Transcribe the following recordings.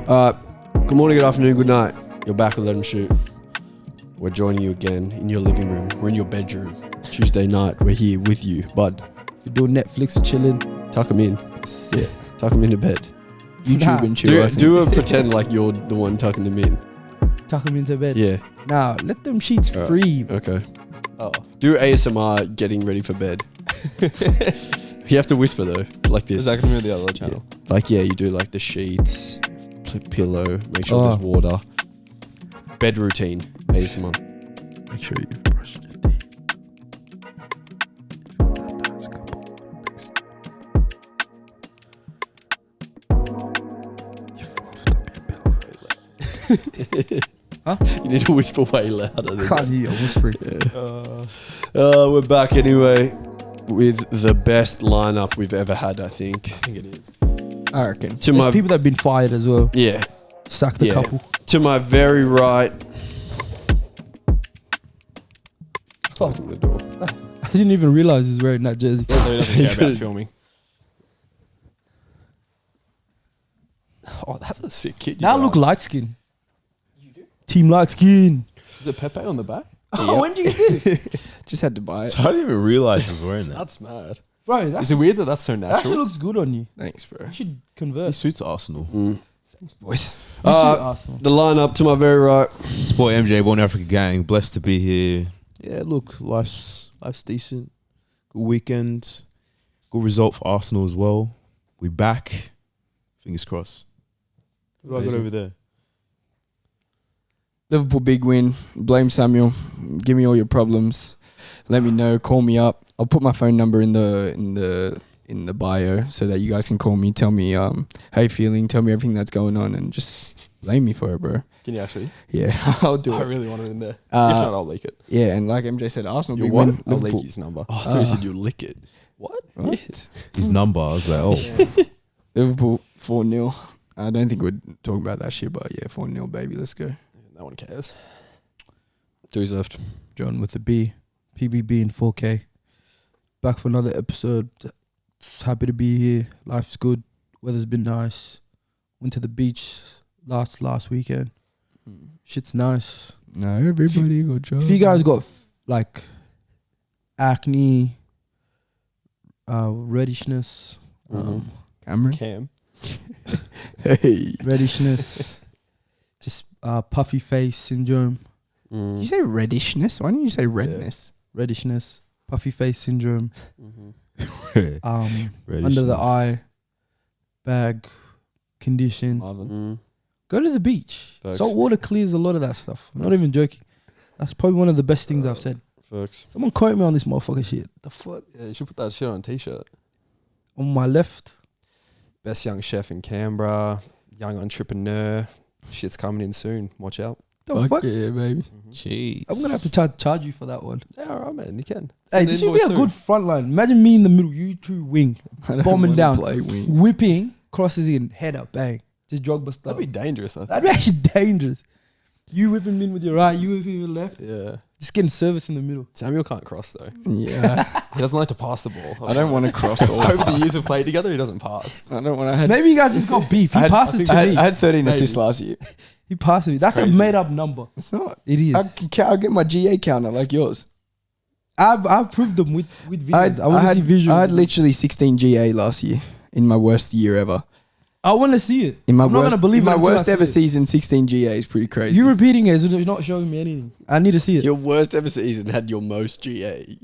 Good morning, good afternoon, good night. You're back with Let 'Em Shoot. We're joining you again in your living room. We're in your bedroom. Tuesday night, we're here with you. Bud, If you're doing Netflix, chilling, tuck them in. that's it. Tuck them into bed. YouTube and chill. Do a pretend like you're the one tucking them in. Tuck them into bed. Yeah. Now, let them sheets free. Okay. Oh. Do ASMR getting ready for bed. You have to whisper though, like this. Is that going to be the other channel? Like, yeah, you do like the sheets, pillow, make sure there's water. Bed routine, ASMR. Make sure you've brushed your teeth. You fluffed up your pillow. Huh? You need to whisper way louder. I can't hear you whispering. We're back anyway with the best lineup we've ever had, I think. I think it is. I reckon. To There's my people that have been fired as well. yeah, Sacked a Yeah. couple. to my very right. Closing the door. I didn't even realize he's wearing that jersey. So he doesn't care about filming. Oh, that's a sick kid. Now I look light skin. You do? Team light skin. Is it Pepe on the back? Oh, when did you get this? Just had to buy it. So I didn't even realize he was wearing that. That's mad. Bro, that's, Is it weird that that's so that actually natural? looks good on you. Thanks, bro. You should He convert. suits Arsenal. Boys. You see Arsenal. The lineup to my very right. Sport MJ, Born Africa Gang. Blessed to be here. Yeah, look, life's decent. Good weekend. Good result for Arsenal as well. We back. Fingers crossed. What do I got Amazing. over there? Liverpool big win. Blame Samuel. Give me all your problems. Let me know. Call me up. I'll put my phone number in the bio so that you guys can call me. Tell me how you feeling. Tell me everything that's going on and just blame me for it, bro. Can you actually? Yeah, I'll do I it. really want it in there. If not, I'll leak it. Yeah, and like MJ said, Arsenal You big what? win. I'll leak Liverpool. his number. Oh, I thought you said you lick it. What? What? His number. I was like, oh. Liverpool 4-0. I don't think we'd talk about that shit, but yeah, 4-0, baby. Let's go. No one cares. Two's left. John with a B. PBB in 4K. Back for another episode. Just happy to be here. Life's good. Weather's been nice. Went to the beach last weekend. Shit's nice. No, everybody got job. If you guys got like acne, reddishness, Cameron. Cam. Hey. reddishness, just puffy face syndrome, Did you say reddishness? Why didn't you say redness? reddishness, puffy face syndrome, Ready under the eye, bag condition. Marvin. Go to the beach. Facts. Salt water clears a lot of that stuff. I'm not even joking. That's probably one of the best things I've said. Facts. Someone quote me on this motherfucker shit. The fuck? Yeah, you should put that shit on a t-shirt. On my left. Best young chef in Canberra. Young entrepreneur. Shit's coming in soon. Watch out. The fuck? yeah, baby. Jeez. I'm gonna have to charge you for that one. Yeah, alright, man. You can. Hey, Send this the should be a invoice good front line. Imagine me in the middle, you two wing, I don't bombing wanna down, play wing. whipping, crosses in, head up, bang. Just Drogba style. That'd be dangerous, I think. That'd be actually dangerous. You whipping in with your right, you whipping with your left. Yeah. Just getting service in the middle. Samuel can't cross, though. Yeah. He doesn't like to pass the ball. I don't want to cross all. Over the years we've played together, he doesn't pass. I don't want to. Maybe you guys just got beef. He passes to me. I had 13 Maybe. assists last year. He passes me. That's crazy. a made up number. It's not. It is. I'll get my GA counter like yours. I've proved them with videos. I want to see visuals. I had literally 16 GA last year in my worst year ever. I want to see it. In my I'm not worst, gonna believe in it my until worst I see ever it. season, 16 GA is pretty crazy. You repeating it is not showing me anything. I need to see it. Your worst ever season had your most GA.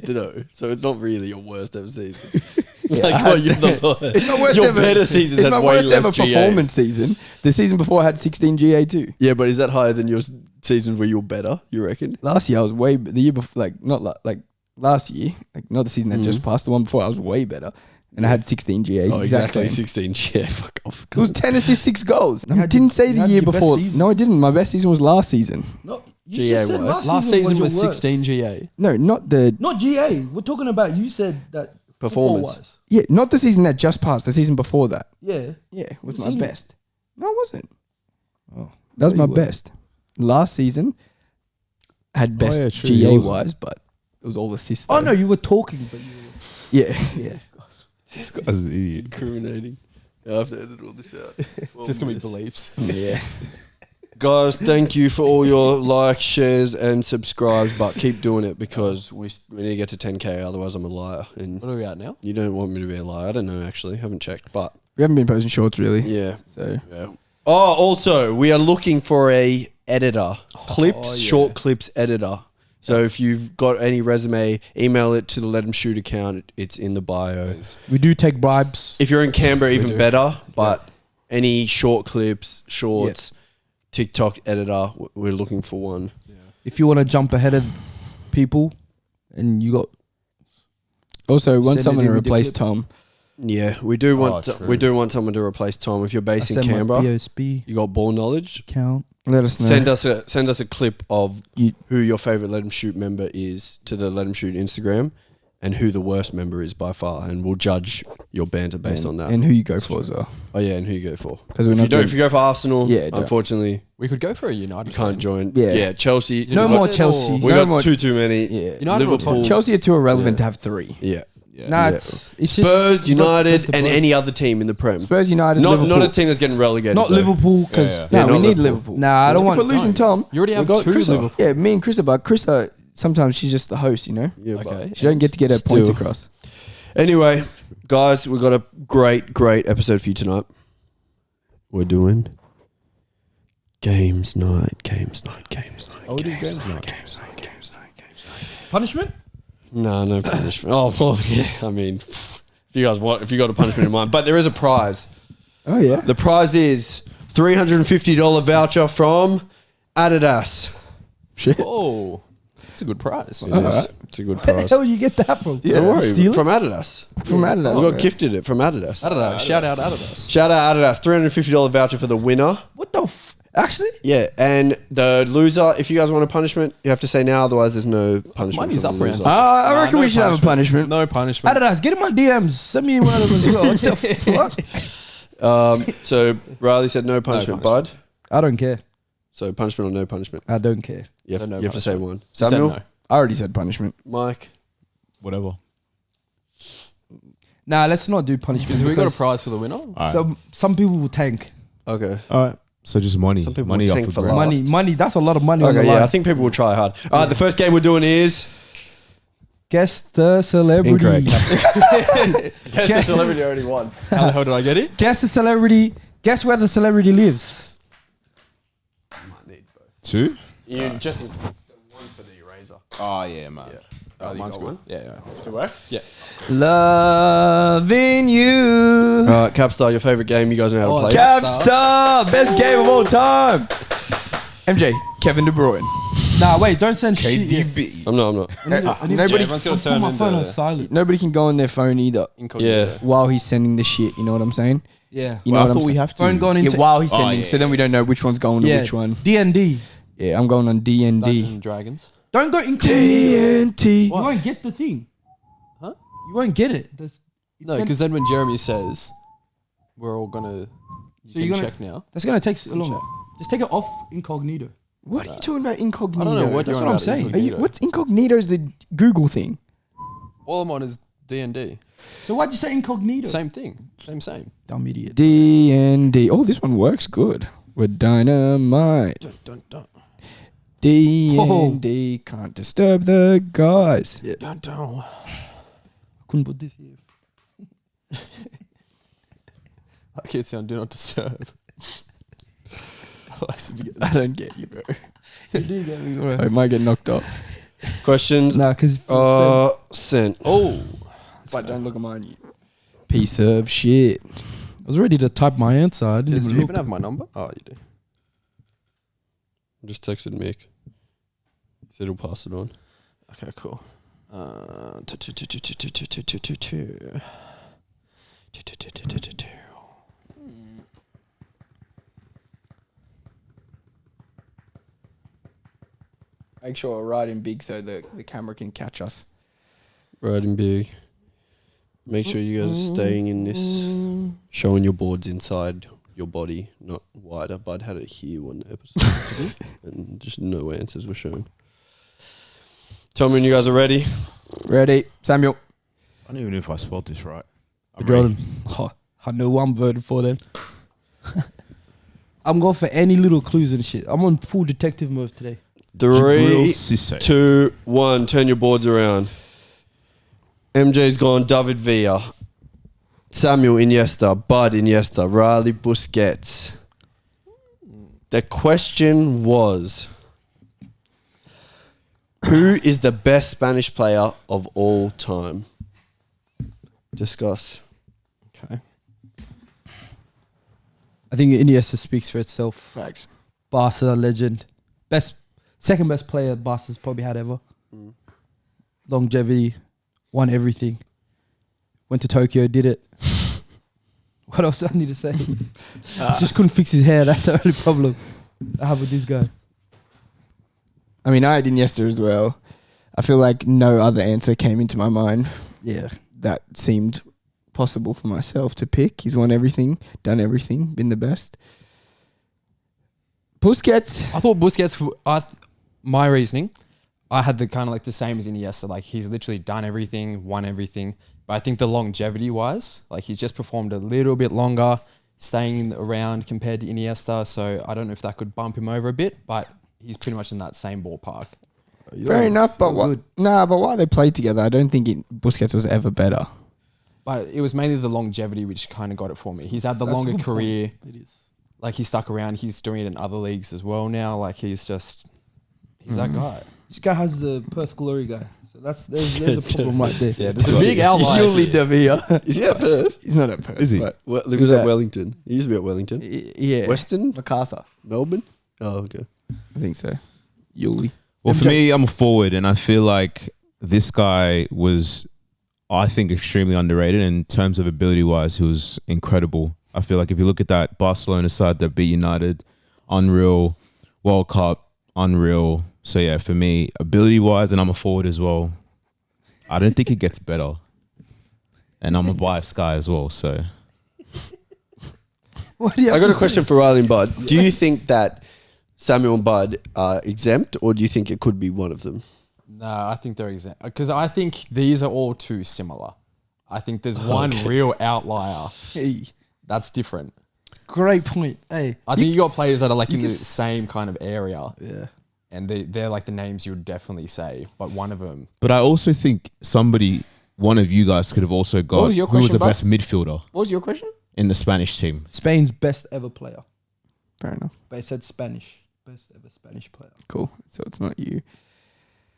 No, so it's not really your worst ever season. Like, what, your better season It's had my way worst less ever GA. performance season. The season before I had 16 GA too. Yeah, but is that higher than your seasons where you were better? You reckon? Last year I was way. The year before, like not like last year, like not the season that just passed. The one before I was way better, and I had 16 GA. Oh, exactly. Same. 16. Yeah, fuck off. It was 10 assists, 6 goals. You I had didn't your- say you the had year your best before. season. No, I didn't. My best season was last season. No, you GA just said was. Last season was your worst. 16 GA. No, not the. Not GA. We're talking about. You said that Performance. football-wise. Yeah, not the season that just passed. The season before that. Yeah. Yeah, was What my season? best. No, it wasn't. Oh, That was there my you were. best. Last season had best yeah, true. GA Yours- wise, but it was all assists. Oh though. no, you were talking, but you were. Yeah, yeah. This guy's an idiot. Incriminating. I have to edit all this out. It's just gonna be beliefs. Yeah. Guys, thank you for all your likes, shares, and subscribes. But keep doing it because we need to get to 10K. Otherwise, I'm a liar. And What are we at now? you don't want me to be a liar. I don't know, actually. Haven't checked. But We haven't been posting shorts really. yeah. So Yeah. Oh, also, we are looking for a editor. Short clips editor. So if you've got any resume, email it to the Let 'Em Shoot account. It's in the bio. We do take bribes. If you're in Canberra, even do. better. But any short clips, shorts, TikTok editor, we're looking for one. If you want to jump ahead of people, and you got also want Send someone it to in with the replace clip. Tom. Yeah, we do want true. we do want someone to replace Tom. If you're I based in send my Canberra, BOSB you got ball knowledge. account. Let us know. Send us a clip of You- who your favorite Let 'Em Shoot member is to the Let 'Em Shoot Instagram, and who the worst member is by far, and we'll judge your banter based on that. and who you go for as well. Oh yeah, and who you go for? Because we're If not you don't, doing- if you go for Arsenal, Yeah, don't. unfortunately We could go for a United. you can't fan. join. Yeah. Yeah, Chelsea. No we more got- Chelsea. We No got more- too many. Yeah. United or Liverpool, Chelsea are too irrelevant Yeah. to have 3. Yeah, Nah, Yeah. it's just Spurs, you got United, the and bloke. any other team in the Prem. Spurs, United, Not Liverpool. not a team that's getting relegated. Not though. Liverpool because Yeah, Yeah, No, we not need Liverpool. Liverpool. Nah, I don't If want. we're losing Tom. You already we have got 2 Krista. Liverpool. Yeah, me and Krista, but Krista, sometimes she's just the host, you know? Yeah, but- Okay. She don't get to get her points Still. across. Anyway, guys, we've got a great episode for you tonight. We're doing games night. Punishment? No punishment. Oh, well, yeah. I mean, if you got a punishment in mind, but there is a prize. Oh, yeah. The prize is $350 voucher from Adidas. Shit. Oh, it's a good prize. It is. It's a good Where the prize. hell you get that from? Don't worry, Steal it? from Adidas. From Adidas. We got bro. gifted it from Adidas. I don't know. Shout out Adidas. Shout out Adidas. $350 voucher for the winner. What the? Actually, Yeah, and the loser, if you guys want a punishment, you have to say now, otherwise there's no punishment. Money's for up the round. loser. I reckon no we should have a punishment. No punishment. Adidas, get in my DMs. Send me one of them as well. What the fuck? So Riley said no punishment, bud. I don't care. So punishment or no punishment? I don't care. You have, So no you have to say one. You said Samuel, no. I already said punishment. Mike. Whatever. Nah, let's not do punishment. Because we got a because prize for the winner. Alright. Some people will tank. Okay. All right. So just money. Some people Money will off tank the for ground. last. Money. That's a lot of money on the Okay, line. yeah, I think people will try hard. All right, the first game we're doing is Guess the celebrity. Incorrect. Guess the celebrity already won. How the hell did I get it? Guess the celebrity. Guess where the celebrity lives. 2? you just one for the eraser. Oh, yeah, man. Mine's good. Yeah. That's good work. Yeah. Loving you. All right, Capstar, your favorite game. You guys know how to play. Capstar. Best game of all time. MJ, Kevin De Bruyne. Nah, wait, don't send shit. yet. KDB. I'm not. Nobody, everyone's I'll got to put turn my phone on into silent. nobody can go on their phone either incognito. Yeah. while he's sending the shit. You know what I'm saying? Yeah. You know Well, I what I'm thought we saying? have to. Phone going Yeah, into while he's Oh, sending, yeah, so then we don't know which one's going to which one. D&D. Yeah, I'm going on Dungeons D&D. and Dragons. Don't go incognito. TNT. You won't get the thing. Huh? You won't get it. No, because then when Jeremy says we're all gonna, So you you're can gonna- check now. that's gonna take so long. Check. Just take it off incognito. What are you talking about incognito? I don't know what That's you're what on I'm about saying. Are you, incognito. what's incognito is the Google thing. All I'm on is D&D. So why'd you say incognito? Same thing. Same. Dumb idiot. D&D. Oh, this one works good. With dynamite. Dun, dun, D&D. Can't disturb the guys. dun, dun. Couldn't put this here. I can't say on Do Not Disturb. Otherwise you'd be getting- I don't get you, bro. You do get me, bro. I might get knocked off. Questions? Nah, because Sent. Oh, But don't look at mine, you piece of shit. I was ready to type my answer. I didn't do even you look. even have my number? Oh, you do. Just texted Mick. He said he'll pass it on. Okay, cool. Make sure I write in big so the camera can catch us. Riding big. Make sure you guys are staying in this, showing your boards inside your body, not wider. Bud had it here when the episode was and just no answers were shown. Tell me when you guys are ready. Ready? Samuel. I don't even know if I spelled this right. I'm Jordan. ready. I know who I'm voting for then. I'm going for any little clues and shit. I'm on full detective mode today. Jabril 3, Cisse. 2, 1. Turn your boards around. MJ's gone David Villa. Samuel Iniesta. Bud Iniesta. Riley Busquets. The question was, who is the best Spanish player of all time? Discuss. Okay. I think Iniesta speaks for itself. Facts. Barca legend. Second best player Barca's probably had ever. Longevity. Won everything. Went to Tokyo, did it. What else do I need to say? Just couldn't fix his hair. That's the only problem I have with this guy. I mean, I had Iniesta as well. I feel like no other answer came into my mind Yeah. that seemed possible for myself to pick. He's won everything, done everything, been the best. Busquets. I thought Busquets, my reasoning, I had the kind of like the same as Iniesta. Like he's literally done everything, won everything. But I think the longevity wise, like he's just performed a little bit longer, staying around compared to Iniesta. So I don't know if that could bump him over a bit, but he's pretty much in that same ballpark. Fair enough, but but while they played together, I don't think Busquets was ever better. But it was mainly the longevity which kind of got it for me. He's had the That's longer the career. It is. Like he's stuck around. He's doing it in other leagues as well now. Like he's that guy. This guy has the Perth Glory guy. So there's a problem right there. Yeah, there's a big outlier. Yuli Davia. Is he at Perth? He's not at Perth. Is he? but- He was at Wellington. He used to be at Wellington. Yeah. Western? MacArthur. Melbourne? Oh, okay. I think so. Yuli. Well, for MJ. me, I'm a forward, and I feel like this guy was, I think, extremely underrated in terms of ability-wise. He was incredible. I feel like if you look at that Barcelona side that beat United, unreal. World Cup, unreal. So yeah, for me, ability-wise, and I'm a forward as well. I don't think it gets better. And I'm a biased guy as well, so. What do you I have got to a question for Riley and Bud. Do you think that Samuel and Bud are exempt, or do you think it could be one of them? No, I think they're exempt because I think these are all too similar. I think there's one real outlier Hey, that's different. great point. Hey. I think you got players that are like in the can same kind of area, Yeah. and they're like the names you would definitely say. But one of them, But I also think one of you guys could have also got was your who was question, the bud? best midfielder What was your question? in the Spanish team. Spain's best ever player. Fair enough. But it said Spanish. Best ever Spanish player. Cool. So it's not you.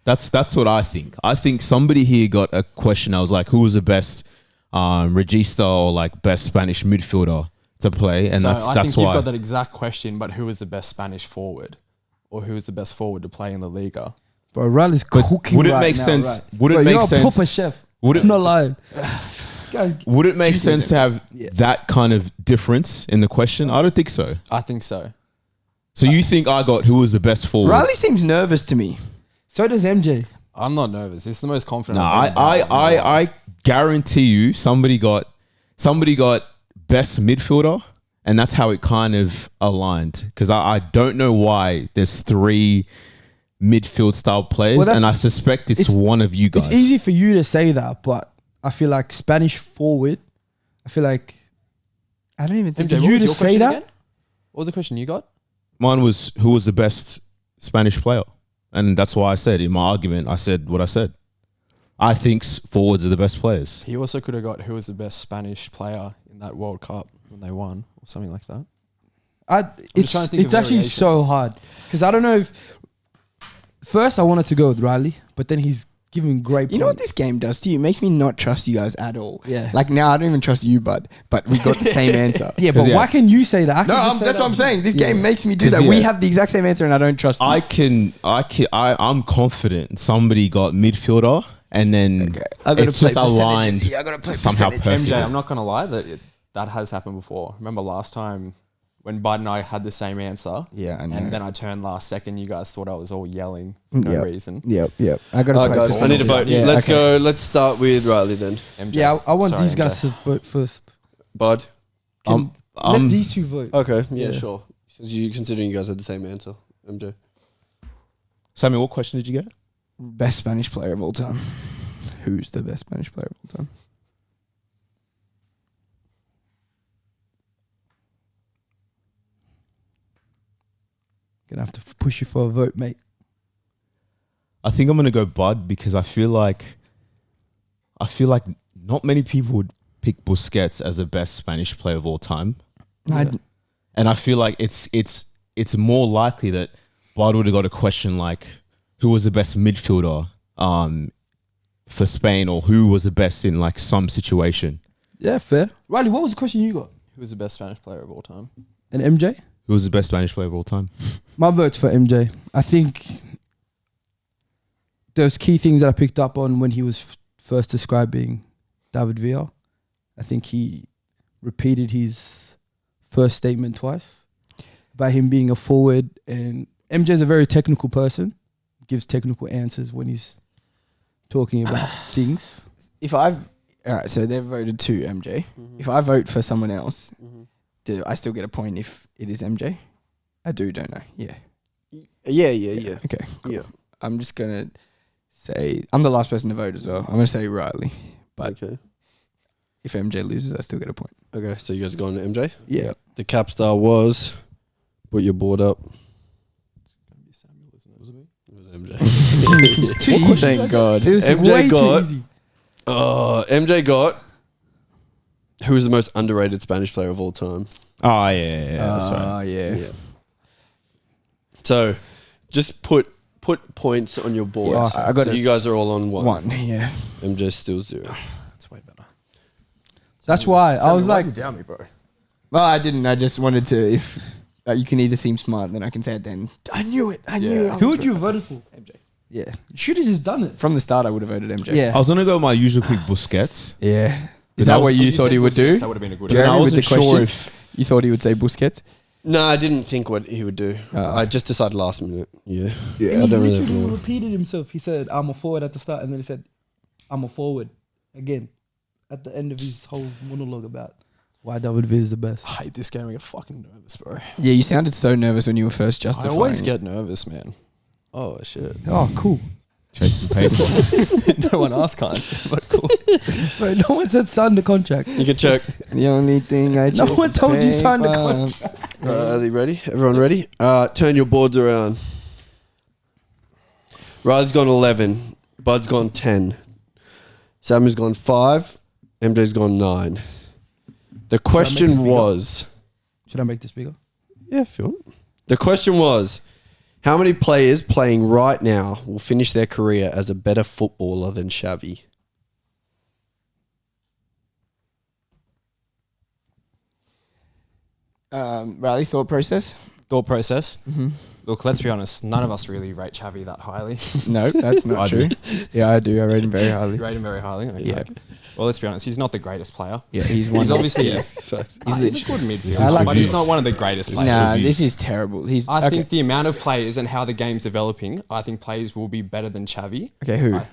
That's what I think. I think somebody here got a question. I was like, who was the best regista or like best Spanish midfielder to play? And so that's I think you've why. got that exact question. But who was the best Spanish forward, or who was the best forward to play in La Liga? Bro, Riley's cooking would it right make now, sense? right? Would it Bro, make you're sense? a proper chef. Would it I'm not lying. This guy, Would it make sense to have Yeah. that kind of difference in the question? I don't think so. I think so. So you think I got who was the best forward? Riley seems nervous to me. so does MJ. I'm not nervous. It's the most confident. No, I've been about. I guarantee you somebody got best midfielder, and that's how it kind of aligned. Because I don't know why there's 3 midfield style players, Well, and I that's- suspect it's it's- one of you guys. It's easy for you to say that, but I feel like Spanish forward, I feel like I don't even think MJ, for what you was to your say question that? again? What was the question you got? Mine was who was the best Spanish player, and that's why I said in my argument I said what I said. I think forwards are the best players. He also could have got who was the best Spanish player in that World Cup when they won, or something like that. It's trying to think of actually so variations. hard because I don't know if first I wanted to go with Riley, but then he's giving great. You know what points. this game does to you? It makes me not trust you guys at all. Yeah. Like now I don't even trust you, bud. But we got the same answer. Yeah, but 'Cause, why can you say that? I can No, just say that's that. what I'm saying. This Yeah. game makes me do 'Cause, that. We yeah. have the exact same answer and I don't trust you. I'm confident somebody got midfielder, and then it's just aligned I gotta play somehow percentage. perfectly. MJ, I'm not gonna lie, that has happened before. Remember last time when Bud and I had the same answer? Yeah, I know. And then I turned last second. You guys thought I was all yelling for no Yep. reason. Yep. I gotta All play right, guys, I need to vote. Yeah, Let's okay. go. Let's start with Riley then. MJ. Yeah, I want Sorry, these guys MJ. to vote first. Bud. Let these two vote. Okay, yeah, Yeah. sure. Since you considering you guys had the same answer, MJ. Samuel, what question did you get? Best Spanish player of all time. Who's the best Spanish player of all time? Gonna have to push you for a vote, mate. I think I'm gonna go Bud because I feel like not many people would pick Busquets as the best Spanish player of all time, and I feel like it's more likely that Bud would have got a question like who was the best midfielder for Spain, or who was the best in like some situation. Yeah, fair. Riley, what was the question you got? Who was the best Spanish player of all time? And MJ? Who was the best Spanish player of all time? My vote's for MJ. I think those key things that I picked up on when he was first describing David Villa, I think he repeated his first statement twice by him being a forward, and MJ's a very technical person, gives technical answers when he's talking about things. Alright, so they've voted to MJ. If I vote for someone else, do I still get a point if it is MJ? I do, don't I? Yeah. Yeah. Okay, cool. Yeah. I'm just going to say, I'm the last person to vote as well. I'm going to say Riley. But Okay. if MJ loses, I still get a point. Okay, so you guys going to MJ? Yeah. The Capstar was, put your board up. It's gonna be Samuel, isn't it? Was it me? It was MJ. It's too easy. Thank God. It was MJ way got- too easy. MJ got, who is the most underrated Spanish player of all time? Oh yeah, that's right. Yeah. So, just put points on your board. Yeah, I got so it. you guys are all on one. Yeah. MJ's still 0. That's way better. That's why I was like, you down me, bro. Well, I didn't. I just wanted to, if you can either seem smart, then I can say it then. I knew it. I knew it. who would you have voted for? MJ. Yeah. You should have just done it. From the start, I would have voted MJ. Yeah. I was gonna go with my usual pick, Busquets. Yeah. But Is that I what was- you You thought said he would do? Busquets, that would have been a good But then Jeremy, I with the wasn't sure question? You thought he would say Busquets? No, I didn't think what he would do. I just decided last minute. Yeah. And I he don't really literally know. repeated himself. He said, I'm a forward at the start, and then he said, I'm a forward again at the end of his whole monologue about why David Villa is the best. I hate this game. I get fucking nervous, bro. Yeah, you sounded so nervous when you were first I justifying. always it. get nervous, man. Oh shit. Oh, cool. Chasing paper. No one asked, can't. But cool. But no one said sign the contract. You can check. The only thing I No chase one is told you sign the paper. contract. Are they ready? Everyone ready? Turn your boards around. Riley's gone 11. Bud's gone 10. Sammy's gone 5. MJ's gone 9. The question bigger? was... Should I make this bigger? Yeah, if you want. The question was, how many players playing right now will finish their career as a better footballer than Xavi? Riley, thought process? Thought process. Mm-hmm. Look, let's be honest. None of us really rate Xavi that highly. No, that's not I true. do. Yeah, I do. I rate him very highly. You rate him very highly. Okay. Yeah. Well, let's be honest. He's not the greatest player. Yeah, he's one. He's obviously He's he's a good midfielder, I like but he's this. not one of the greatest players. Nah, He's- this is terrible. He's I okay. think the amount of players and how the game's developing, I think players will be better than Xavi. Okay, who? What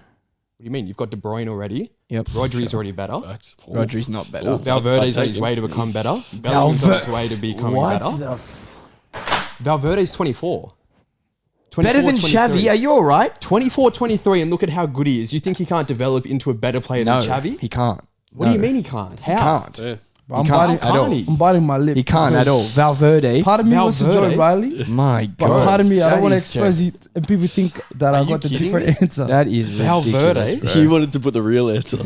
do you mean? You've got De Bruyne already. Yep. Rodri's already better. Rodri's not better. Valverde's on his way to become better. Bellingham's on his way to becoming better. Valverde's 24. Better than 23. Xavi? Are you all right? 24, 23, and look at how good he is. You think he can't develop into a better player No, than Xavi? he can't. What do you mean he can't? He How? can't. Yeah. I'm He can't biting, at all. I'm biting my lip. He can't at all. Valverde. Part of me wants to join Valverde? Riley, My but God. part of me, I That don't want to is express just- it, and people think that Are I you got the kidding different answer. That is Valverde? ridiculous, He bro. wanted to put the real answer.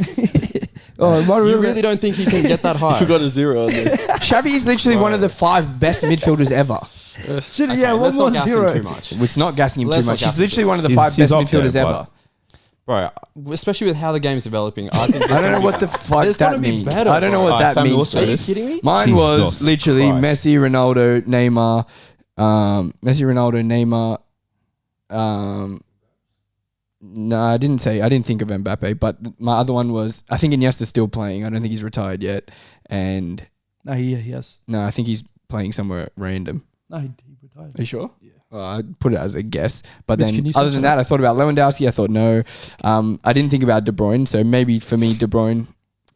Oh, my You real really don't think he can get that I high? forgot a 0 on there. Xavi is literally one of the 5 best midfielders ever. Shit, Okay, yeah, one let's more not gas him 0. too much. It's not gassing him Let's too not much. gas He's him literally one of the He's- 5 he's best up there, midfielders but- ever. Bro, especially with how the game's developing, I think I don't know what the fuck There's that gotta be means. better, I don't know bro. what that Samuel, means. what's Are you this? kidding me? Mine was Jesus literally Christ. Messi, Ronaldo, Neymar. No, I didn't think of Mbappe, but my other one was, I think Iniesta's still playing. I don't think he's retired yet. And No, he has. no, I think he's playing somewhere random. No, he retired. Are you sure? Yeah. Well, I put it as a guess. But Mitch, then can you other search than it that, I thought about Lewandowski. I thought no. I didn't think about De Bruyne. So maybe for me, De Bruyne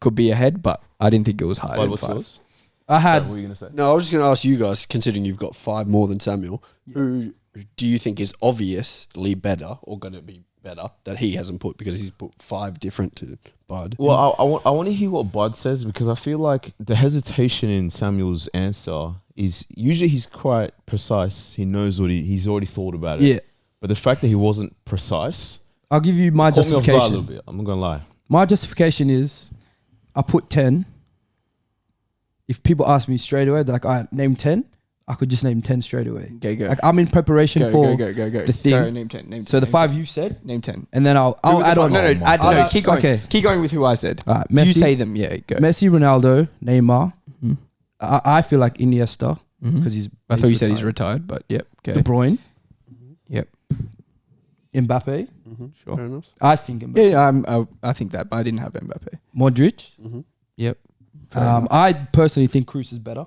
could be ahead, but I didn't think it was higher Bud, than what's 5. yours? I had What were you gonna say? No, I was just going to ask you guys, considering you've got 5 more than Samuel, who do you think is obviously better or going to be better that he hasn't put because he's put 5 different to Bud? Well, I want to hear what Bud says because I feel like the hesitation in Samuel's answer is usually he's quite precise. He knows what he's already thought about it. Yeah. But the fact that he wasn't precise I'll give you my caught me off guard a little justification. bit. I'm not gonna lie. My justification is I put 10. If people ask me straight away, they're like, all right, name 10, I could just name 10 straight away. Go. Like I'm in preparation for Go. the thing. Go, name 10. Name 10. So the name 5 10. you said, Name 10. and then I'll Who were the add five? on. No, I'll- keep going. okay. Keep going with who I said. All right, You Messi, say them. Yeah, go. Messi, Ronaldo, Neymar. Mhm. I feel like Iniesta Mhm. because he's. I thought you said he's retired, but yep. De Okay. Bruyne, Yep. Mbappe. Sure. Fair enough. I think Mbappe. Yeah, I think that, but I didn't have Mbappe. Modric. Yep. Fair enough. I personally think Cruz is better.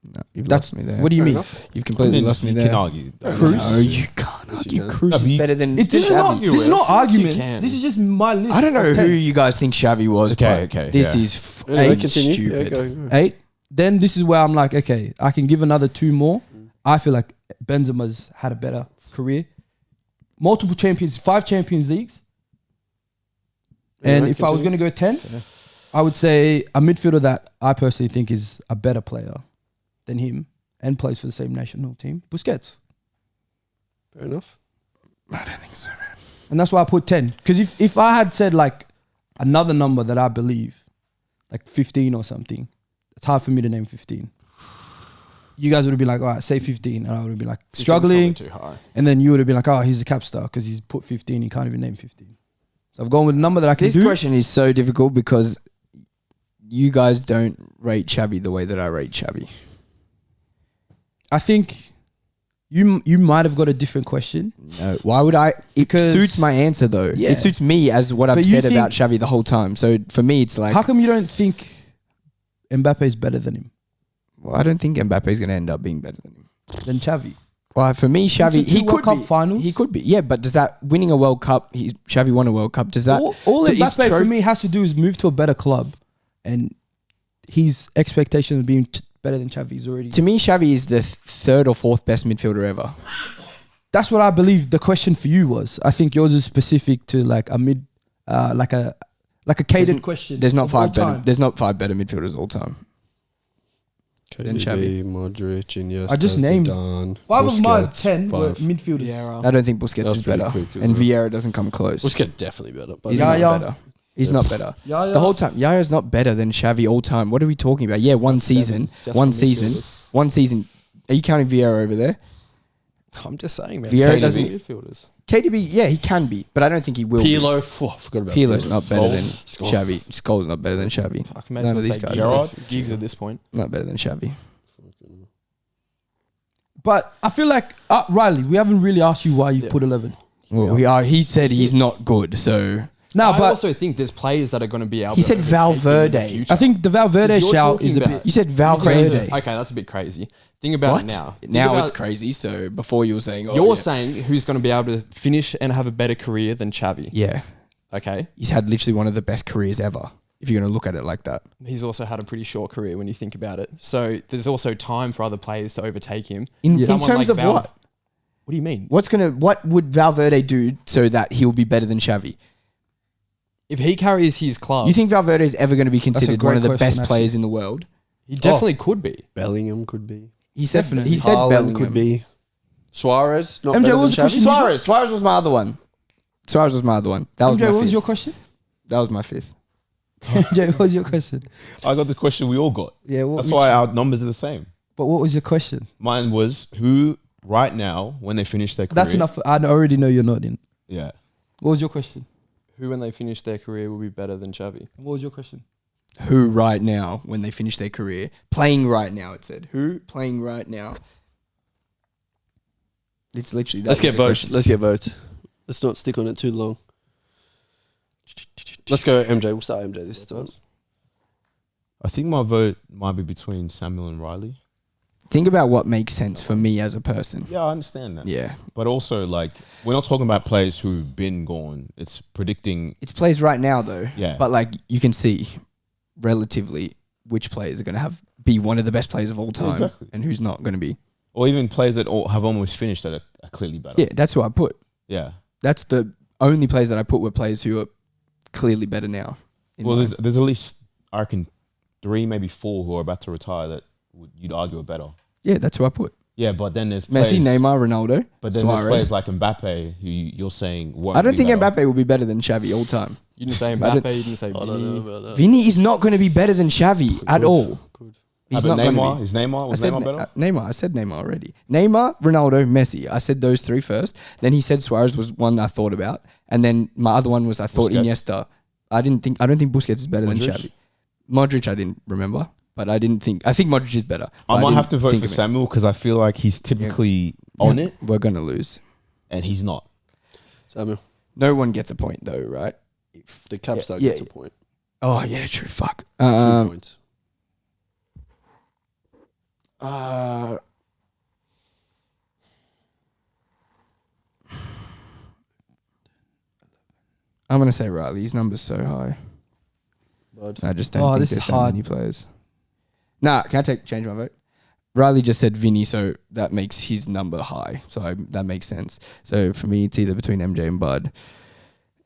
No, you've That's lost me there. What do you Fair mean? enough. You've completely lost me you there. can argue. Cruz? No, you can't Yes, argue. you can. Cruz No, but is you- better than This is Xavi. not. This is not Yes, you arguments. can. This is just my list. I don't know of who 10. you guys think Xavi was. Okay, but okay, This yeah. is Anyway, stupid. Yeah, go. 8. Then this is where I'm like, okay, I can give another 2 more. I feel like Benzema's had a better career. Multiple champions, 5 Champions Leagues. And Anyway, if I was going to go 10, I would say a midfielder that I personally think is a better player than him and plays for the same national team, Busquets. Fair enough. I don't think so, man. And that's why I put 10. Because if I had said like another number that I believe, like 15 or something, it's hard for me to name 15. You guys would have been like, all right, say 15. And I would have been like, struggling. Too high. And then you would have been like, oh, he's a Capstar because he's put 15. He can't even name 15. So I've gone with a number that I can This do. question is so difficult because you guys don't rate Xavi the way that I rate Xavi. I think you might have got a different question. No, why would I? It Because- suits my answer though. Yeah. It suits me as what I've But you said think- about Xavi the whole time. So for me, it's like, How come you don't think Mbappe is better than him, well, I don't think Mbappe is going to end up being better than him. than Xavi? Well, for me, Xavi, Two he World could Cup be. finals. He could be. Yeah, but does that winning a World Cup? Xavi won a World Cup. Does that? all to his Mbappe for trophy- me has to do is move to a better club, and his expectations of being better than Xavi's already. To me, Xavi is the third or fourth best midfielder ever. That's what I believe the question for you was. I think yours is specific to like a mid, like a catered question. There's not of all 5 better. time. There's not 5 better midfielders all time. Then KDB, Modric, Iniesta, I just named Zidane, 5 of my Busquets, 10 were 5. midfielders. Yeah, I don't think Busquets That's is pretty better, quick as and well. Vieira doesn't come close. Busquets definitely better. But He's Yeah, not yeah. better. He's not better. Yeah, yeah. The whole time, Yaya's not better than Xavi all time. What are we talking about? Yeah, one season. Just One for season. midfielders. One season. Are you counting Vieira over there? I'm just saying, man. Vieira KDB doesn't- midfielders. KDB, yeah, he can be, but I don't think he will. be. Pirlo, I forgot about Pirlo's not better than Scholes. Xavi. Scholes not better than Xavi. Fuck, may as None well of these say guys. Gerrard, Giggs at this point. Not better than Xavi. But I feel like Riley, we haven't really asked you why you put 11. Well, he said he's not good, so No, I but also think there's players that are going to be able. He to said overtake him in the Valverde. future. I think the Valverde Because you're shout talking is a about- bit you said crazy. Valverde. Okay, that's a bit crazy. Think about What? it now. Think Now about- it's crazy. So before you were saying, oh, You're yeah. saying who's going to be able to finish and have a better career than Xavi. Yeah, Okay. he's had literally one of the best careers ever. If you're going to look at it like that. He's also had a pretty short career when you think about it. So there's also time for other players to overtake him. In Someone terms like of what? What do you mean? What would Valverde do so that he'll be better than Xavi? If he carries his club, You think Valverde is ever going to be a considered great one of the question, best actually. players in the world? he definitely could be. Bellingham could be. He said Definitely. he said Haaland Bellingham could be. Suarez, not MJ, better what was than the Xavi. question? Suarez was my other one. Suarez was my other one. That was MJ, my what fifth. was your question? That was my fifth. MJ, what was your question? I got the question we all got. Yeah, That's why our numbers are the same. But what was your question? Mine was who right now when they finish their career. That's enough. I already know you're not in. Yeah. What was your question? Who, when they finish their career, will be better than Xavi? What was your question? Who right now, when they finish their career, playing right now, it said. Who playing right now? It's literally that. Let's was get the votes. question. Let's get votes. Let's not stick on it too long. Let's go MJ. We'll start MJ this time. I think my vote might be between Samuel and Riley. Think about what makes sense for me as a person. Yeah, I understand that. Yeah. But also, like, we're not talking about players who've been gone. It's predicting. It's plays right now though. Yeah. But like you can see relatively which players are going to be one of the best players of all time exactly. and who's not going to be. Or even players that have almost finished that are clearly better. Yeah, that's who I put. Yeah. That's the only players that I put were players who are clearly better now. in Well, mine. there's at least, I reckon, 3, maybe 4 who are about to retire that you'd argue are better. Yeah, that's who I put. Yeah, but then there's players, Messi, Neymar, Ronaldo, but then there's Suarez. players like Mbappe who you're saying won't I don't be think better. Mbappe will be better than Xavi all time. You didn't say I Mbappe. don't- You didn't say I don't know Vini. about that. Vinny is not going to be better than Xavi at all. Good. He's But not going to Neymar, be. is Neymar? I Was said Neymar better? Neymar. I said Neymar already. Neymar, Ronaldo, Messi. I said those three first. Then he said Suarez was one I thought about, and then my other one was I thought Busquets. Iniesta. I don't think Busquets is better than Modric? Xavi. Modric, I didn't remember, but I think Modric is better. I but might didn't have to vote think for of it. Samuel because I feel like he's typically on Yeah, it, We're gonna lose. and he's not. Samuel, No one gets a point though, right? the Capstar Yeah, gets yeah. a point. Oh yeah, true. Fuck. 2 points. I'm gonna say Riley. His number's so high. Bud. I just don't Oh, think this there's is that hard. many players. Nah, can I change my vote? Riley just said Vinny, so that makes his number high. So that makes sense. So for me, it's either between MJ and Bud.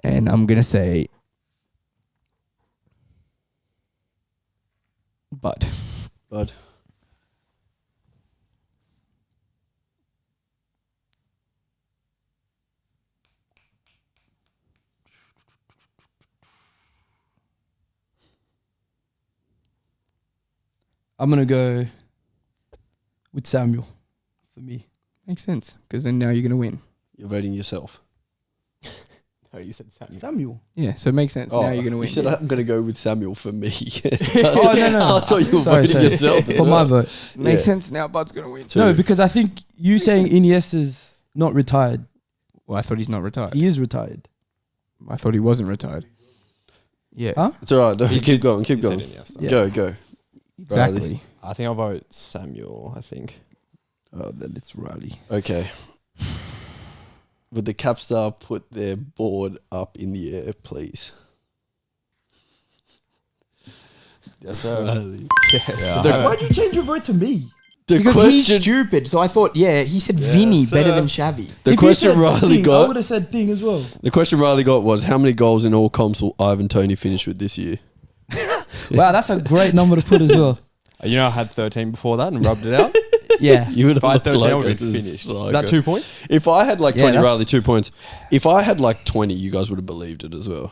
And I'm gonna say Bud. Bud. I'm gonna go with Samuel for me. Makes sense, because then now you're gonna win. You're voting yourself. No, you said Samuel. Samuel. Yeah, so it makes sense. now you're gonna win. You said I'm going to go with Samuel for me. Oh no. I thought you were Sorry, voting yourself. as for my well. vote. Makes Yeah. sense. Now Bud's gonna win. Two. No, because I think you Makes saying sense. Iniesta's not retired. Well, I thought he's not retired. He is retired. I thought he wasn't retired. Yeah, Huh? It's all right. No, You keep going. Keep You said going. Iniesta. Yeah. Go. exactly. I think I'll vote Samuel. I think. Oh, then it's Riley. Okay. Would the Capstar put their board up in the air, please? Yes, sir. Riley. Yes. Yeah. The- Why'd you change your vote to me? The Because he's question, stupid. So I thought, yeah, he said Yes, Vinny better sir. than Xavi. the If you question said Riley thing, I got, would have said thing as well. the question Riley got was how many goals in all comps will Ivan Toney finish with this year? Wow, that's a great number to put as well. You know, I had 13 before that and rubbed it out. Yeah. You would If I had have 13, I looked would like have a been finished. psycho. Is that 2 points? If I had like Yeah, 20, that's- Riley, 2 points. If I had like 20, you guys would have believed it as well.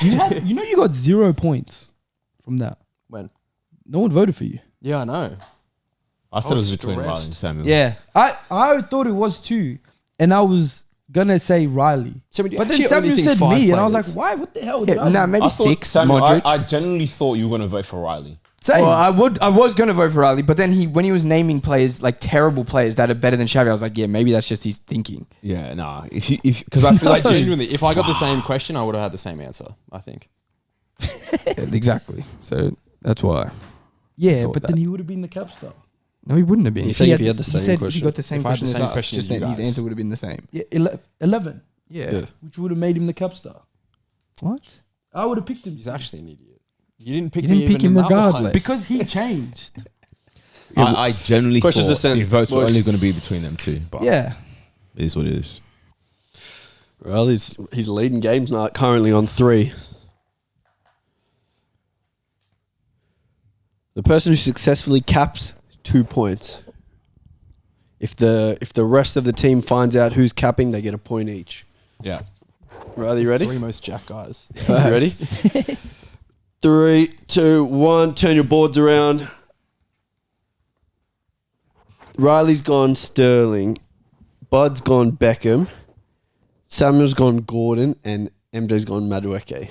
You know you got 0 points from that. When? No one voted for you. Yeah, I know. I said it was was between Riley and stressed. Samuel. Yeah. I thought it was 2. And I was gonna say Riley. But then Samuel said me and I was like, why? What the hell? did Yeah, I nah, do? maybe I thought, 6. Samuel, Modric. I genuinely thought you were going to vote for Riley. Same. Well, I was gonna vote for Riley, but then when he was naming players like terrible players that are better than Xavi, I was like, yeah, maybe that's just his thinking. Yeah, nah. Because I feel like Genuinely, if I got the same question, I would have had the same answer, I think. Exactly. So that's why. yeah, thought but that. then he would have been the cap star. No, he wouldn't have been. He's saying if he had the he same said question. He got the same If I had question the as same us, question just as you then his guys. answer would have been the same. Yeah, 11, Yeah. which would have made him the cap star. What? I would have picked him. He's actually an idiot. You didn't pick You me didn't pick even him in that one. regardless. because he changed. I genuinely Questions thought are sent, the votes were boys. only going to be between them two. But Yeah. it is what it is. Riley's he's leading games night currently on 3. The person who successfully caps 2 points. If the rest of the team finds out who's capping, they get a point each. Yeah. Riley, you ready? 3 most jack guys. You ready? 3, 2, 1. Turn your boards around. Riley's gone Sterling. Bud's gone Beckham. Samuel's gone Gordon. And MJ's gone Madueke.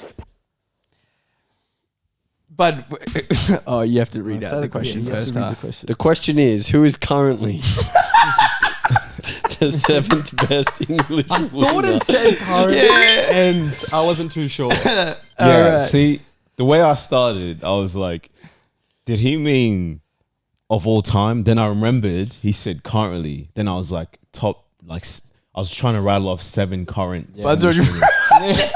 But oh, you have to read No, out say the the question Yeah, he has first. to read Huh? the question. The question is, who is currently the 7th best English winger? said current, and I wasn't too sure. Yeah. Alright. See, the way I started, I was like, did he mean of all time? Then I remembered he said currently. Then I was like, top, like, I was trying to rattle off 7 current. Yeah. Bud's English already- winners.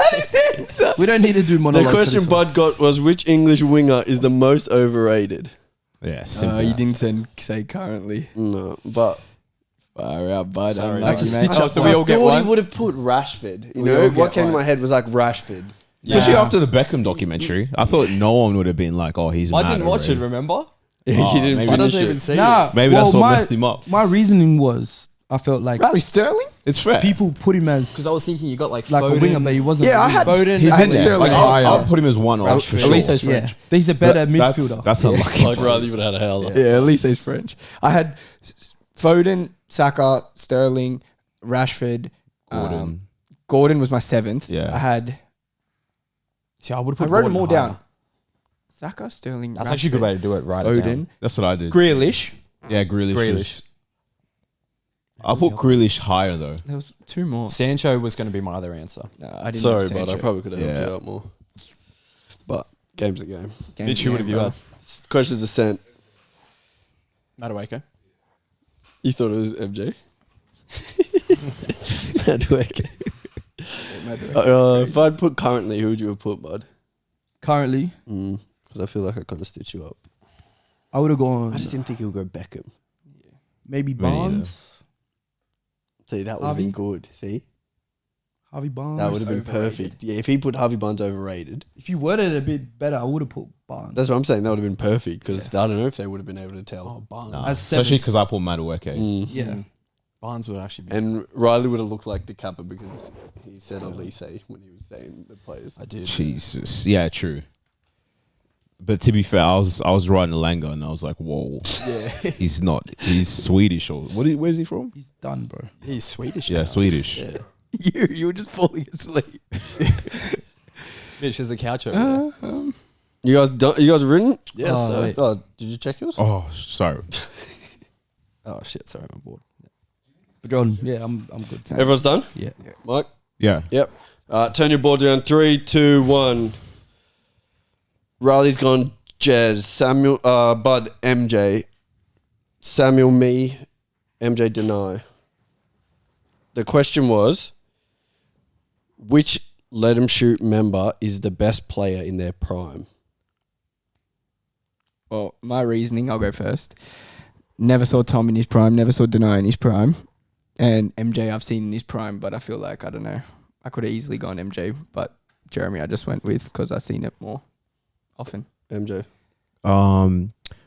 We don't need to do monologue. The for question this one. Bud got was, which English winger is the most overrated? Yeah, simple. You didn't say currently. No, but Far out, Bud. Sorry, Unlucky, that's a mate. stitch up. So we all get he one. would have put Rashford. You We know, all what get came in one. my head was like Rashford. Especially Yeah. after the Beckham documentary. I thought no one would have been like, oh, he's I mad didn't watch it, already. remember? He Oh, didn't maybe Why finish doesn't it. even see Nah, it? Maybe that's well, what messed him up. My reasoning was I felt like Riley Sterling? It's fair. people put him as Because I was thinking you got like a winger, but he wasn't. Yeah, a I winger. had Foden, I had isn't there? Sterling Like, higher. I'll put him as one off for At sure. least he's Yeah, French. he's a better That's- midfielder. That's unlucky. I'd rather even had a howler. Yeah, at least he's French. I had Foden, Saka, Sterling, Rashford. Gordon. Gordon was my 7th. Yeah. I had. See, I would have I put wrote them all Gordon down. higher. Saka, Sterling. That's actually a good way to do it. Right. Foden, That's what I did. Grealish. Yeah, Grealish. Grealish. I'll put Grealish higher though. There was 2 more. Sancho was going to be my other answer. No, I didn't. Sorry, have but I Sancho. probably could have helped Yeah. you out more. But game's a game. Game Mitch, who would have you brother. had? Questions are sent. Madueke. You thought it was MJ? Madueke. If I'd put currently, who would you have put, bud? Currently, Because I feel like I kind of stitch you up. I would have gone I just didn't think he would go Beckham. maybe Me neither. Barnes, See, that would have been Harvey? good. See? Harvey Barnes. That would have been overrated. perfect. Yeah, if he put Harvey Barnes overrated, If you worded it a bit better, I would have put Barnes. that's what I'm saying. That would have been perfect because I don't know if they would have been able to tell. Oh, Barnes. Nah, As especially 7th. because I put Madueke. Mm. Yeah. Barnes would actually be. And Riley would have looked like the capper because he said Elise when he was saying the players. I did. Jesus. Yeah, true. But to be fair, I was writing Langa and I was like, whoa. Yeah. He's not. He's Swedish or where's he from? He's done, bro. He's Swedish. Yeah, now. Swedish. Yeah. You were just falling asleep. Mitch, there's a couch over there. You guys done? You guys written? Yes, Oh, sir. wait. Oh, did you check yours? Oh, sorry. Oh shit! Sorry, I'm bored. John, yeah, I'm good. Everyone's done? Yeah. Mike? Yeah. Yep. Turn your board down. 3, 2, 1. Riley's gone Jez. Samuel, Bud, MJ. Samuel, me. MJ, deny. The question was, which Let 'Em Shoot member is the best player in their prime? Well, my reasoning, I'll go first. Never saw Tom in his prime, never saw Deny in his prime. And MJ I've seen in his prime, but I feel like, I don't know, I could have easily gone MJ, but Jeremy I just went with because I've seen it more often. MJ.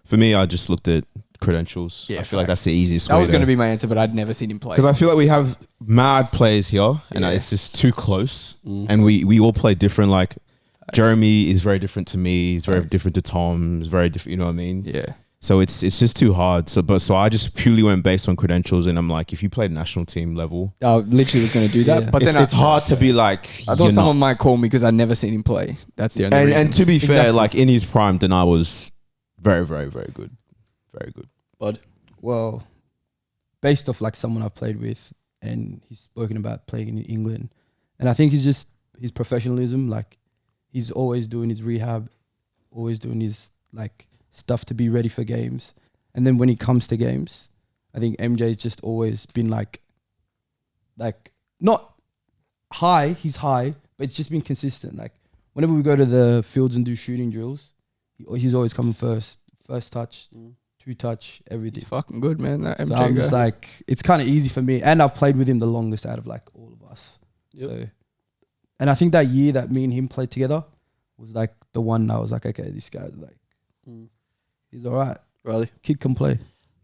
For me, I just looked at credentials. Yeah, I feel like fact. that's the easiest That way was going to be my answer, but I'd never seen him play. because I feel like we have mad players here, and Yeah. it's just too close, and we all play different. Like Jeremy is very different to me. He's very different to Tom. He's very different. You know what I mean? Yeah. So it's just too hard. So I just purely went based on credentials, and I'm like, if you played national team level, I literally was going to do that, Yeah. but it's, then it's hard to be like. I thought you're someone not. might call me because I'd never seen him play. That's the only reason. And to be fair, Exactly. like in his prime, Denai was very, very, very good, very good. Bud. Well, based off like someone I've played with, and he's spoken about playing in England, and I think he's just his professionalism. Like he's always doing his rehab, always doing his like stuff to be ready for games. And then when he comes to games, I think MJ's just always been like not high. He's high, but it's just been consistent. Like whenever we go to the fields and do shooting drills, he's always coming first touch, 2 touch, everything. He's fucking good, man. That MJ So I'm guy. just like, it's kind of easy for me. And I've played with him the longest out of like all of us. Yep. So, and I think that year that me and him played together was like the one that I was like, okay, this guy's like, he's all right. Riley. Kid can play.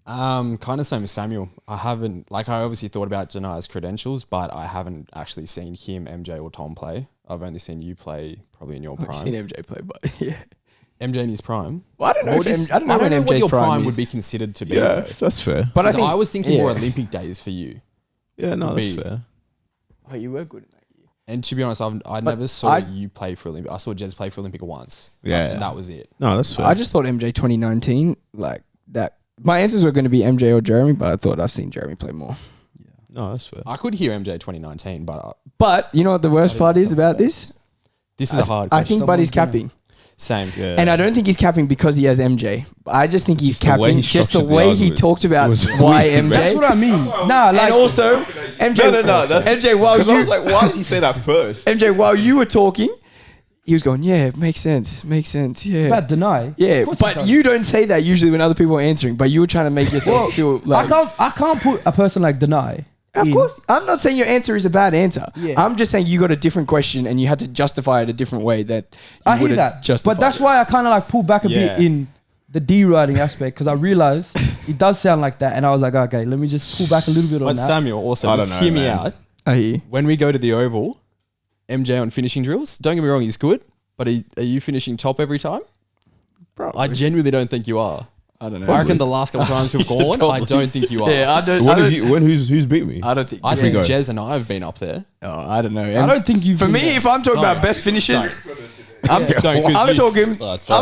Kind of same as Samuel. I haven't, like, I obviously thought about Janai's credentials, but I haven't actually seen him, MJ, or Tom play. I've only seen you play probably in your I've prime. seen MJ play, but yeah. MJ in his prime. Well, I don't know. What If is- I don't know when what MJ's your prime would is. be considered to be. Yeah, though. that's fair. But I 'Cause think I was thinking more yeah. Olympic days for you. Yeah, no, that's Be- fair. Oh, you were good in that year. And to be honest, I never saw you play for Olympic. I saw Jez play for Olympic once. Yeah. And that was it. No, that's fair. I just thought MJ 2019, like that. My answers were going to be MJ or Jeremy, but I thought I've seen Jeremy play more. no, that's fair. I could hear MJ 2019, but But you know what the worst part is about this? this is a hard I question. think Buddy's capping. Same. Yeah. And I don't think he's capping because he has MJ. I just think he's Just the way capping he just the structured the way he argument talked about was why weird, man. That's MJ. what I mean. Nah, like And also, MJ. MJ, while Because I you was like, why did he say that first? MJ, while you were talking, he was going, yeah, makes sense, yeah. about deny. Yeah, Of course he but does. you don't say that usually when other people are answering. But you were trying to make yourself feel like. I can't put a person like deny. Of in. course, I'm not saying your answer is a bad answer. Yeah. I'm just saying you got a different question and you had to justify it a different way that you I hear would've that, justified but that's it. why I kind of like pull back a bit Yeah. in the D-writing aspect because I realized it does sound like that, and I was like, okay, let me just pull back a little bit on But that. Samuel, also, I don't just know, hear me man. out. I hear you. When we go to the Oval, MJ on finishing drills, don't get me wrong, he's good, but are you finishing top every time? Probably. I genuinely don't think you are. I don't know. I reckon the last couple times we've gone, I don't think you are. Yeah, I don't. Who's beat me? I don't think. I we think go. Jez and I have been up there. Oh, I don't know. I don't think you. For me, if I'm talking about best finishes, I'm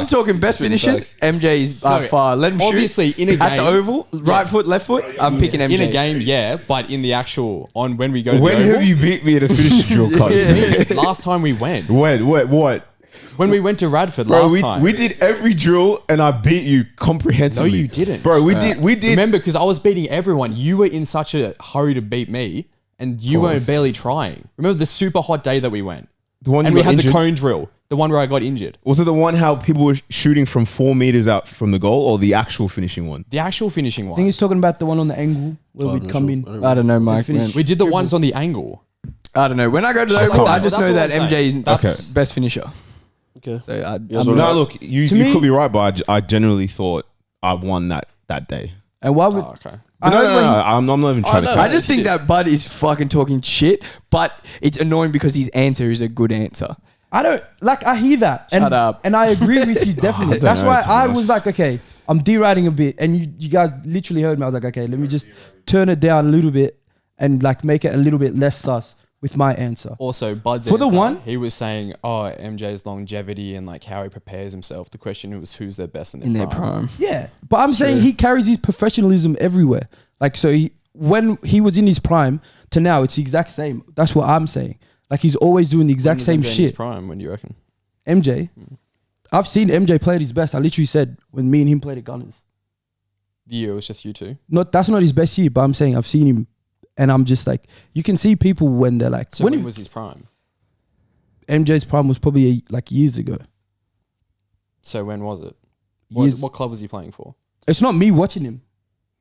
talking best finishes. MJ is by far. Let him shoot. Obviously, in a game. At the Oval, right foot, left foot. I'm picking MJ. In a game, yeah, but in the actual, when we go to When the Oval. have you beat me at a finishing drill, cuz? Last time we went. When? What? When we went to Radford Bro, last time. we did every drill and I beat you comprehensively. No, you didn't. Bro, we did. Remember, because I was beating everyone. You were in such a hurry to beat me, and you weren't barely trying. Remember the super hot day that we went? The one And you we got had injured? the cone drill. The one where I got injured. Was it the one how people were shooting from 4 meters out from the goal, or the actual finishing one? The actual finishing I think one. he's talking about the one on the angle where Oh, we'd I'm not come sure. in. I don't know, Mike. finish. Man. We did the ones on the angle. I don't know. When I go to the Shut Oval, up. I just That's know all that I'm MJ is saying. that's best finisher. Okay. So Yes, I'm or No, no? look, you me- could be right, but I generally thought I won that day. And why would Oh, okay. I No, heard no, when no, he- I'm not even trying to. no, cut I just he think did. that Bud is fucking talking shit, but it's annoying because his answer is a good answer. I don't like. I hear that. And, Shut up. And I agree with you definitely. don't That's know, why to be I honest. was like, okay, I'm de-writing a bit, and you guys literally heard me. I was like, okay, let me just turn it down a little bit and like make it a little bit less sus with my answer. Also, Bud's For the answer, one- he was saying, oh, MJ's longevity and like how he prepares himself. The question was who's their best in their prime. Yeah, but I'm saying he carries his professionalism everywhere. Like, so when he was in his prime to now, it's the exact same. That's what I'm saying. Like, he's always doing the exact same MJ in his shit. prime, when do you reckon? MJ, I've seen MJ play at his best. I literally said when me and him played at Gunners. The year it was just you two. That's not his best year, but I'm saying I've seen him, and I'm just like, you can see people when they're like, So when was his prime? MJ's prime was probably like years ago. So when was it? Years- What club was he playing for? It's not me watching him,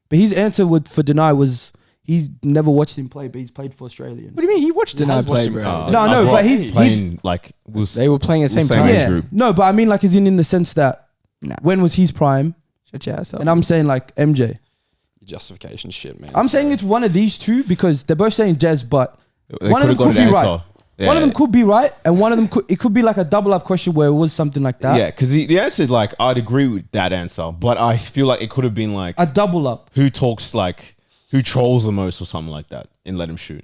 but his answer for deny was he's never watched him play, but he's played for Australians. What do you mean? He watched He Deny has watched play, him bro. play. No, no, but he's playing like was They were playing at the same Same time. age yeah, group. no, but I mean like, is in the sense that Nah. when was his prime, Shut your ass up. and I'm saying like MJ. Your justification shit, man. I'm saying it's one of these two because they're both saying Jez, but They one of them could've could got be an right. answer. Yeah. One of them could be right, and one of them could be like a double up question where it was something like that. Yeah, because the answer, like, I'd agree with that answer, but I feel like it could have been like, A double up. who trolls the most or something like that and let him shoot.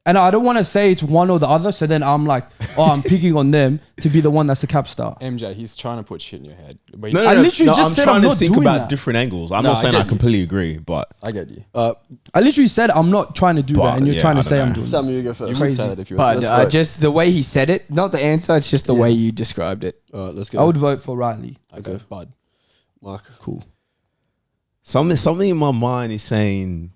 And I don't want to say it's one or the other, so then I'm like, oh, I'm picking on them to be the one that's a Capstar. MJ, he's trying to put shit in your head. But No, I literally just said I'm trying to not think doing about that. different angles. I'm No, not I saying get I you. completely agree, but I get you. I literally said I'm not trying to do But, that, and you're yeah, trying I to don't say I'm know. doing Samuel, you go You first. would Crazy. say that if you were. But Let's vote. just the way he said it, not the answer, it's just the way you described it. All right, let's I go. would vote for Riley. Okay, Bud. Mark. Cool. something in my mind is saying,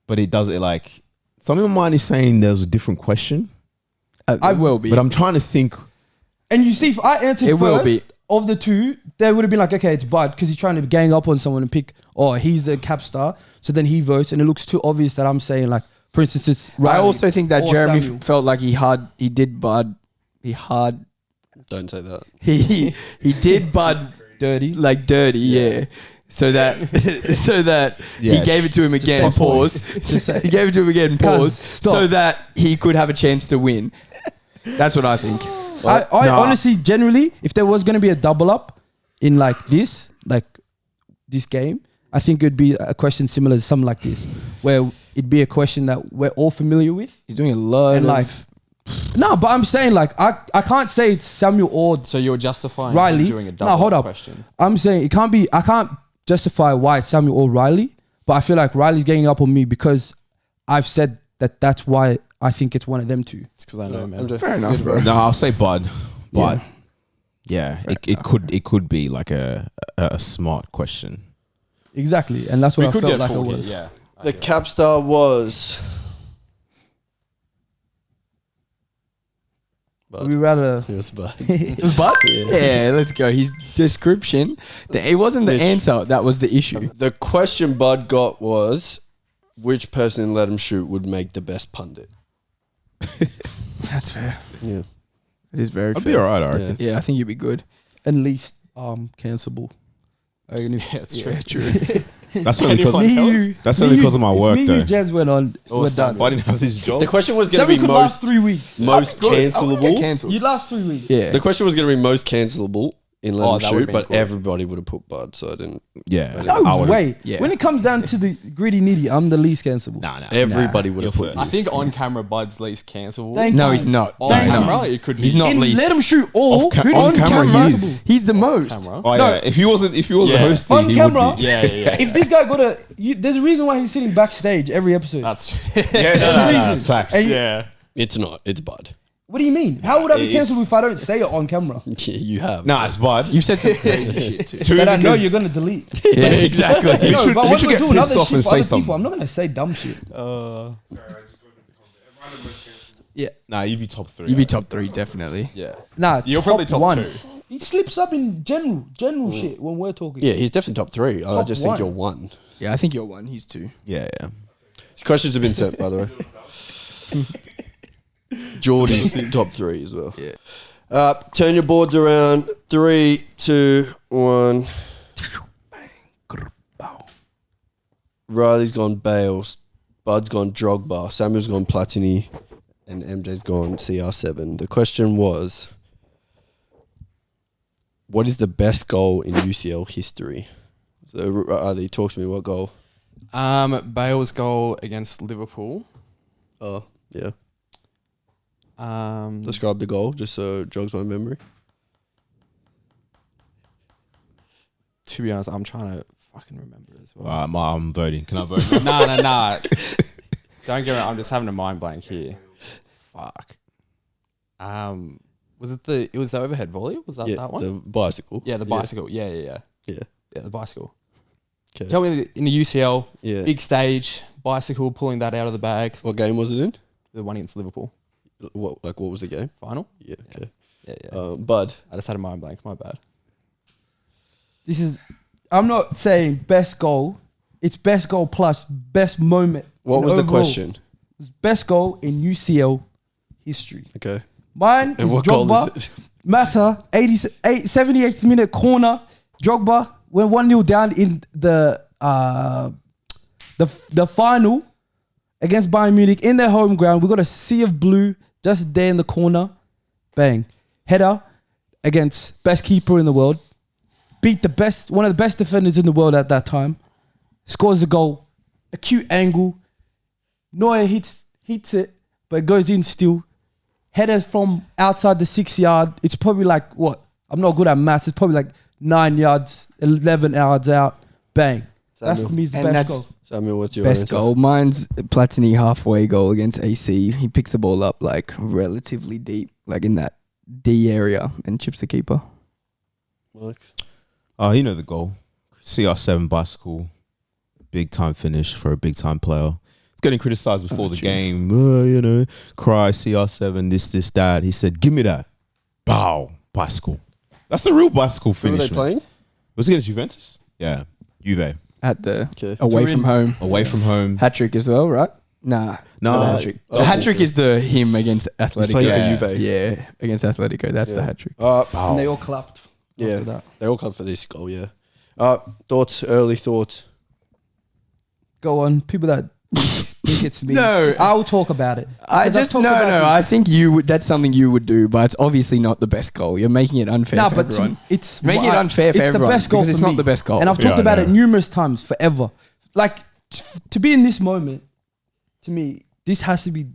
but it does it like, something in my mind is saying there was a different question, I will be. but I'm trying to think. And you see, if I answered It will first be. of the two, they would have been like, okay, it's Bud because he's trying to gang up on someone and pick, oh, he's the Capstar. So then he votes, and it looks too obvious that I'm saying like, for instance, it's I Riley also think that or Jeremy Samuel. felt like he did Bud. Don't say that. He did Bud dirty. like dirty, yeah. So that Yeah, he gave it to him again. say- Pause. To say- He gave it to him again. Pause. stop. So that he could have a chance to win. That's what I think. I Nah. honestly, generally, if there was going to be a double up in like this game, I think it'd be a question similar to something like this, where it'd be a question that we're all familiar with. He's doing a lot And of like, no, but I'm saying like, I can't say it's Samuel or So you're justifying Riley. doing a No, double hold up. question. I'm saying it can't be. I can't justify why it's Samuel or Riley, but I feel like Riley's getting up on me because I've said that that's why I think it's one of them two. It's because I know, man. MJ. Fair enough, bro. No, I'll say Bud, but yeah, it could be like a smart question. Exactly, and that's what We I could felt get like it full was. here, yeah. The Capstar was. We rather. It was bad. It was Bud? Yeah, let's go. His description. It wasn't the Which- answer that was the issue. The question Bud got was, which person in Let Him Shoot would make the best pundit? That's fair. Yeah. It is very I'd fair. be alright, I reckon. Yeah, I think you'd be good. And least cancelable. That's true. That's only because Anyone else? that's only because of my work Me, though. you, Jez went on. Or We're Sam. done. If I didn't have this job, The question was going to Sammy be could last most 3 weeks. cancelable. Cancelled. You last 3 weeks. Yeah. The question was going to be most cancelable in let Oh, him that would've shoot, been but cool. everybody would have put Bud, so I didn't. yeah, No I would've- way. yeah. When it comes down to the gritty nitty, I'm the least cancelable. Nah. Everybody would have You're put. I think on camera, Bud's least cancelable. Thank No, you. he's not. On Thank camera, it could be. He's not least. Let him shoot all. Off ca- Who on did- camera, he cancelable. is. He's the most. camera. Oh No. yeah, if he wasn't Yeah. hosting, On he camera. would be. Yeah. If this guy got there's a reason why he's sitting backstage every episode. That's Yeah, reason. facts. And you- yeah. It's not. It's Bud. What do you mean? How would I be It's- cancelled if I don't say it on camera? Yeah, you have. Nah, it's Bud. You've said some crazy shit too. Two, That I know because- you're gonna delete. Yeah, exactly. No, should- but we when should we're get doing pissed other off shit and for say other something. people, I'm not gonna say dumb shit. Yeah. Nah, you'd be top 3. You'd be top 3, definitely. Yeah. Nah, You're probably top 1. 2. He slips up in general shit when we're talking. Yeah, he's definitely top 3. I Top just one. think you're 1. Yeah, I think you're 1. He's 2. Yeah. These questions have been sent, by the way. Geordie's top 3 as well. Yeah. Turn your boards around. 3, 2, 1. Riley's gone Bale's. Bud's gone Drogba. Samuel's gone Platini. And MJ's gone CR7. The question was, what is the best goal in UCL history? So, Riley, talk to me. What goal? Bale's goal against Liverpool. Oh, yeah. Um, Describe the goal, just so it jogs my memory. to be honest, I'm trying to fucking remember as well. I'm voting. Can I vote? Nah. Don't get me wrong. I'm just having a mind blank here. Fuck. Was it the overhead volley? Was that that one? The bicycle. Yeah, the bicycle. Yeah. Yeah. Yeah, the bicycle. Okay. Tell me in the UCL, Yeah. big stage, bicycle, pulling that out of the bag. What game was it in? The one against Liverpool What was the game? final. Yeah. Okay. Yeah. Bud. I just had a mind blank. My bad. I'm not saying best goal. It's best goal plus best moment. What in was the overall. question? Best goal in UCL history. Okay. Mine And is what goal Drogba. is it? Mata, 78th minute corner. Drogba went 1-0 down in the final against Bayern Munich in their home ground. We got a sea of blue just there in the corner. Bang. Header against best keeper in the world. Beat one of the best defenders in the world at that time. Scores the goal. Acute angle. Neuer hits it, but it goes in still. Headers from outside the 6 yard. It's probably like what? I'm not good at maths. It's probably like 9 yards, 11 yards out. Bang. That Samuel. for me is the And best that's- goal. Samuel, what's your Best answer? goal. Mine's Platini halfway goal against AC. He picks the ball up like relatively deep, like in that D area, and chips the keeper. Mike? Oh, you know the goal. CR7 bicycle. Big time finish for a big time player. It's getting criticized before the game. Cry, CR7, this, that. He said, give me that. Bow. Bicycle. That's a real bicycle Who were finish. they man. playing? Was it against Juventus? Yeah. Juve. At the Okay. away Turin. from home. Away from home. Hat trick as well, right? Nah. No, not I the hat trick. don't The hat think trick so. is the him against Atletico. playing for Juve. Yeah, against Atletico. That's the Yeah. hat trick. And they all clapped. Yeah. After that. They all come for this goal, yeah. Early thoughts. Go on. People that think it's me. No. I will talk about it. I Because I've just talked no. about this. I think you would. That's something you would do, but it's obviously not the best goal. You're making it unfair Nah, for but everyone. it's Make it unfair for it's everyone the best goal because it's for not me. the best goal. And I've Yeah, talked I about it know. numerous times, forever. Like to be in this moment, to me, this has to be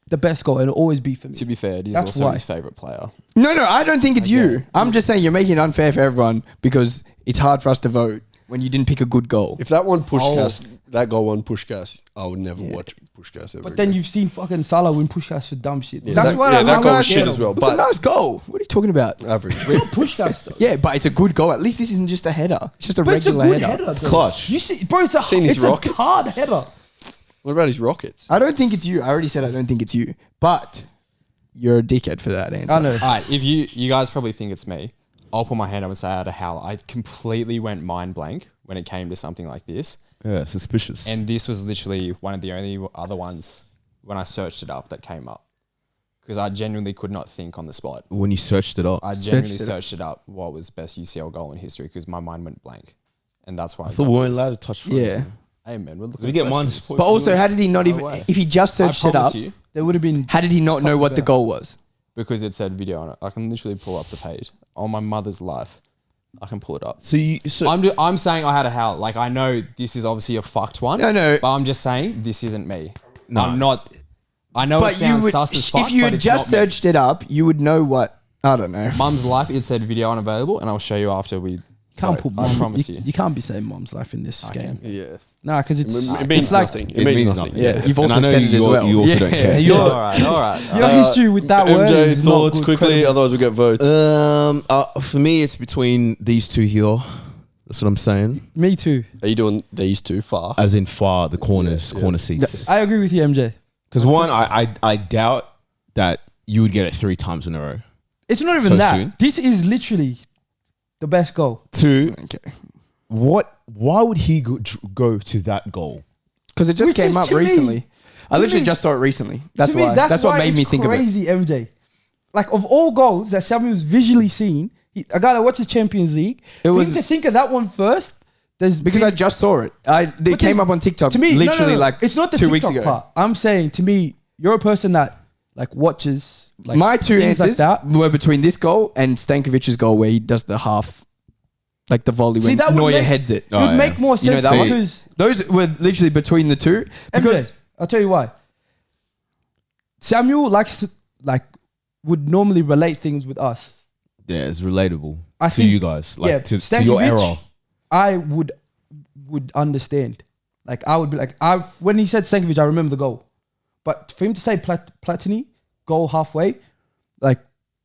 the best goal and it'll always be for me. To be fair, it is That's also why. his favorite player. No, I don't think it's Okay. you. I'm just saying you're making it unfair for everyone because it's hard for us to vote when you didn't pick a good goal. If that one Pushkas, Oh. that goal won Pushkas, I would never watch Pushkas ever. But then again. you've seen fucking Salah win Pushkas for dumb shit. Yeah, That's that- why yeah, I that love goal that was shit as well. It's a But nice goal. What are you talking about? average. Pushkas though. Yeah, but it's a good goal. At least this isn't just a header. It's just a But it's a regular good header. header. though. clutch. You see, bro, it's a Seen his it's a rockets? hard header. What about his Rockets? I don't think it's you. I already said I don't think it's you. But you're a dickhead for that answer. I know. All right, if you guys probably think it's me, I'll put my hand up and say I had a howl. I completely went mind blank when it came to something like this. Yeah, suspicious. And this was literally one of the only other ones when I searched it up that came up. Because I genuinely could not think on the spot. when you searched it up, I genuinely searched it up what was best UCL goal in history because my mind went blank. and that's why. I thought we weren't allowed to touch phone. Yeah. Hey man, we're looking. Did he get at minus questions. points? But also, how did he not No even? way. If he just I searched it promise up, you, There would have been. how did he not know what the goal was? because it said video on it. I can literally pull up the page on my mother's life. I can pull it up. So I'm saying I had a howl. Like, I know this is obviously a fucked one. No. But I'm just saying this isn't me. No. I'm not. I know it But you sounds would, sus as fuck, if you but had it's just not me. searched it up, you would know what. I don't know. Mum's life, it said video unavailable, and I'll show you after we. Can't vote. put I mum. promise you. You can't be saying mum's life in this I game. can. Yeah. Nah, because it's It means it's like nothing. it means nothing. Yeah. You've And also I know said it as well. You also don't care. Your- all right. your history with that word MJ, is not thoughts good quickly, credible. otherwise we get votes. For me, it's between these two here. That's what I'm saying. Me too. Are you doing these two far? As in far, the corners, Yeah. corner seats. I agree with you, MJ. Because one, I doubt that you would get it 3 times in a row. It's not even So that. soon? This is literally the best goal. 2, Okay. why would he go to that goal? Because it just Which came is up to me- recently. I to literally me- just saw it recently. That's To me, why. That's what why made it's me think of it. crazy, MJ. Like, of all goals that Samuel's visually seen, a guy that watches Champions League, It for was- him to think of that one first. There's Because been- I just saw it. It But came there's- up on TikTok to me, literally no. like it's not the 2 TikTok weeks ago. part. I'm saying, to me, you're a person that like watches like My 2 things answers like that. were between this goal and Stankovic's goal where he does the half, like the volley See, when that would Neuer make- heads it. It would yeah. make more You know sense that one? because Those were literally between the two. Because MJ, I'll tell you why. Samuel would normally relate things with us. Yeah, it's relatable I to think- you guys. Like yeah, to your Stankovic, era. I would understand. Like, I would be like, when he said Stankovic, I remember the goal. But for him to say Platini, goal halfway, like,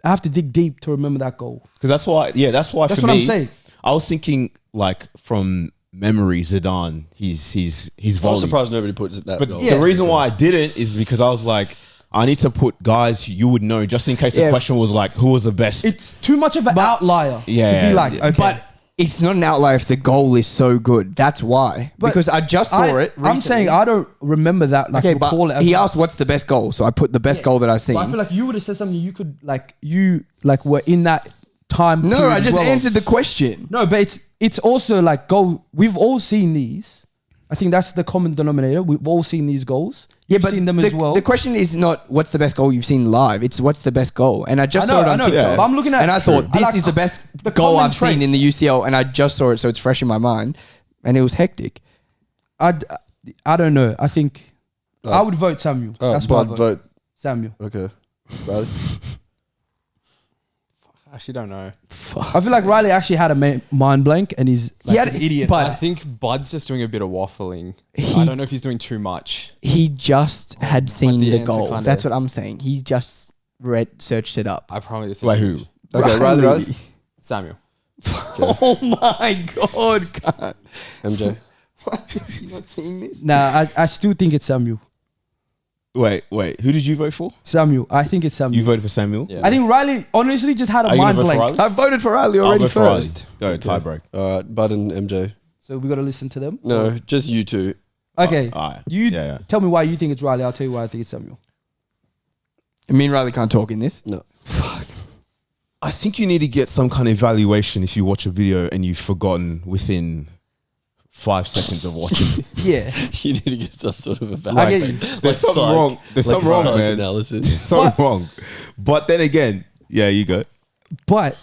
I have to dig deep to remember that goal. Because that's why That's for what me, I'm saying. I was thinking like from memory, Zidane, he's I'm volley. surprised nobody puts it that But goal. Yeah. the reason why I didn't is because I was like, I need to put guys you would know just in case the Yeah. question was like, who was the best? It's too much of an outlier Yeah, to be like, yeah. okay. But it's not an outlier if the goal is so good. That's why. But because I just saw it recently. I'm saying I don't remember that. Like, Okay, recall but it. he asked what's the best goal, so I put the best goal that I've seen. But I feel like you would have said something you could were in that time. No, period I as just well. answered the question. No, but it's also like goal. We've all seen these. I think that's the common denominator. We've all seen these goals. You've seen them as well. The question is not what's the best goal you've seen live. It's what's the best goal. And I just I know, saw it on I know, TikTok. but I'm looking at- and I thought I this like is the best the goal common I've seen trait. in the UCL, and I just saw it, so it's fresh in my mind. And it was hectic. I don't know. I think I would vote Samuel. That's my Bud, vote. vote. Samuel. Okay. Riley? I actually don't know. I feel like Riley actually had a mind blank and he's like He had- an idiot. but- I think Bud's just doing a bit of waffling. He- I don't know if he's doing too much. He just had seen the the answer goal. kinda- That's what I'm saying. He just searched it up. I probably just Wait, who? Okay, Riley. Samuel. Oh my god, God. MJ. You not seeing this? Nah, I still think it's Samuel. Wait. Who did you vote for? Samuel. I think it's Samuel. You voted for Samuel? Yeah. I think Riley honestly just had a Are you gonna mind vote for blank. Riley? I voted for Riley I'll already vote for Riley. first. Go, tie break. All right, Bud and MJ. So we got to listen to them. No, just you two. Okay. All right. You Yeah. tell me why you think it's Riley. I'll tell you why I think it's Samuel. Me and Riley can't talk in this. No. I think you need to get some kind of evaluation if you watch a video and you've forgotten within 5 seconds of watching it. Yeah. You need to get some sort of I evaluation. get you. There's something wrong. There's something wrong, man. Analysis. There's something wrong. But then again, yeah, you go. But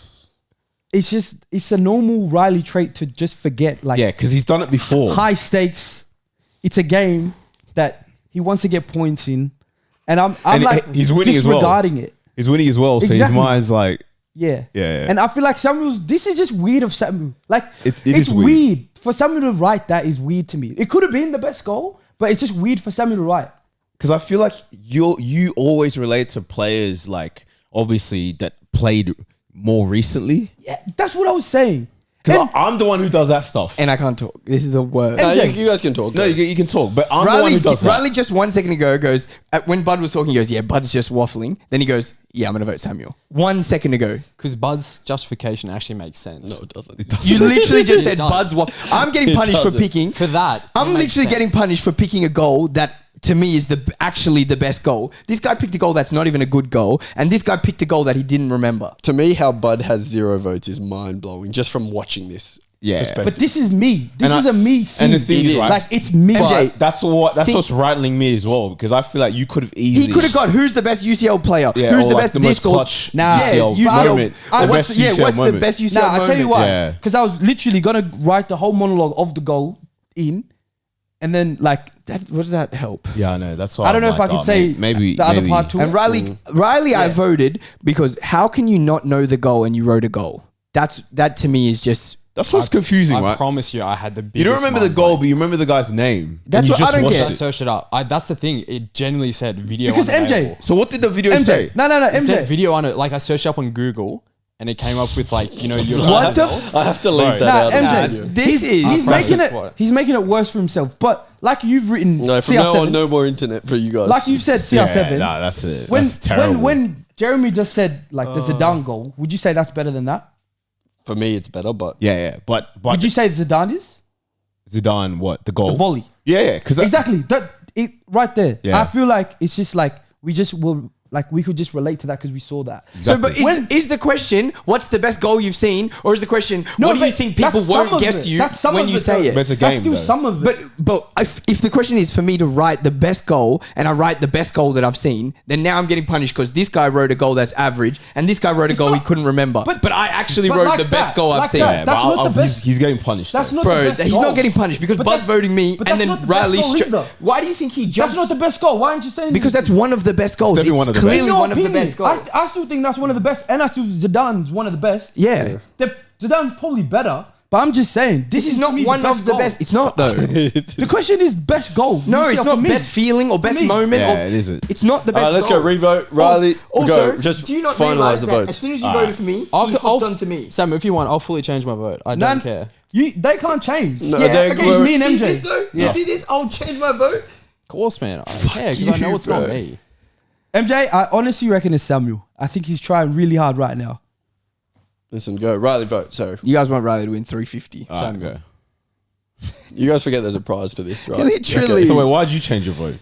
it's a normal Riley trait to just forget. Like, Yeah, because he's done it before. high stakes. It's a game that he wants to get points in. And I'm And like he's winning as well. disregarding it. He's winning as well, so Exactly. his mind's like, Yeah. Yeah. And I feel like this is just weird of Samuel. Like, It it's is weird. weird. For Samuel to write that is weird to me. It could have been the best goal, but it's just weird for Samuel to write. because I feel like you always relate to players like obviously that played more recently. Yeah, that's what I was saying. Because And- I'm the one who does that stuff. And I can't talk. This is the worst. No, MJ. you guys can talk. No, though. you can talk, but I'm the one who does that. Riley just 1 second ago goes, when Bud was talking, he goes, yeah, Bud's just waffling. Then he goes, yeah, I'm going to vote Samuel. 1 second ago. Because Bud's justification actually makes sense. No, it doesn't. You literally just It said does. Bud's I'm getting It punished for doesn't. picking. For that, I'm it makes literally getting sense. punished for picking a goal that to me is actually the best goal. This guy picked a goal that's not even a good goal, and this guy picked a goal that he didn't remember. To me, how Bud has 0 votes is mind blowing just from watching this. Yeah. But this is me. This And is I- a me thing. and the thing is, right, like it's me. MJ, That's what's rattling me as well, because I feel like you could have easily. He could have got who's the best UCL player, Yeah, who's or the like best the this most or clutch Nah, UCL UCL moment. The what's best UCL what's the moment. best UCL Nah, moment? I tell you why. Yeah. Because I was literally gonna write the whole monologue of the goal in, and then like What does that help? Yeah, I know. That's why I don't know I'm if I like, could oh, say maybe the other maybe. part too. And Riley, I voted because how can you not know the goal and you wrote a goal? That to me is just. That's what's confusing, I right? promise you, I had the biggest You don't remember the mind goal, blank. but you remember the guy's name. That's and you what I just don't watched get. I it. searched it up. That's the thing. It genuinely said video Because unavailable. MJ, So what did the video say? No, It said MJ. video on it. Like I searched up on Google, and it came up with like your What the I have to leave Bro. that Nah, out. of the MJ. video. This He's Francis making it. Squad. He's making it worse for himself. But like you've written, No, from CR7, now on, no more internet for you guys. like you've said, Yeah, CR7. nah, that's it. when That's terrible. when Jeremy just said like the Zidane goal, would you say that's better than that? For me, it's better, but yeah, but Would you say Zidane is Zidane, what the goal? the volley? Yeah, because Exactly. That it right there. Yeah. I feel like it's just like we just will like we could just relate to that because we saw that. So, but When- is the question what's the best goal you've seen, or is the question No, what do you but think that's people some won't of guess it. you That's some when of you it, say though. it? But it's a That's game, still though. some of it. But if the question is for me to write the best goal and I write the best goal that I've seen, then now I'm getting punished because this guy wrote a goal that's average and this guy wrote a goal he not- couldn't remember. but- But I actually but wrote like the best that, goal I've like seen. that. yeah, That's but not the best. He's getting punished. That's though. not Bro, the best he's goal. not getting punished because But Bud that's- voting me but and that's then not the best Riley. goal either. Why do you think he jumps? That's not the best goal. Why aren't you saying Because this? that's one of the best goals. definitely It's one of the clearly best. In your one of the opinion, best goals. I still think that's one of the best, and I still Zidane's one of the best. Yeah. Zidane's probably better, but I'm just saying This is not to me one of the goal. best. It's not though. The question is best goal. No, UCL it's for not me. best feeling or best me. moment. Yeah, or, it isn't. It's not the all best. right, let's go goal. revote. Riley, Also, go. Just do you not finalize realize the that votes. as soon as you voted for me, he I'll, hopped onto me. Sam, if you want, I'll fully change my vote. I don't care. They can't change. No, Yeah, they- okay, we're- me and see MJ. this though? Do you see this? I'll change my vote. Of course, man. I don't care because I know you, it's not bro. me. MJ, I honestly reckon it's Samuel. I think he's trying really hard right now. Listen, go. Riley, vote. So You guys want Riley to win 350. All right, go. you guys forget there's a prize for this, right? Literally. So wait, why'd you change your vote?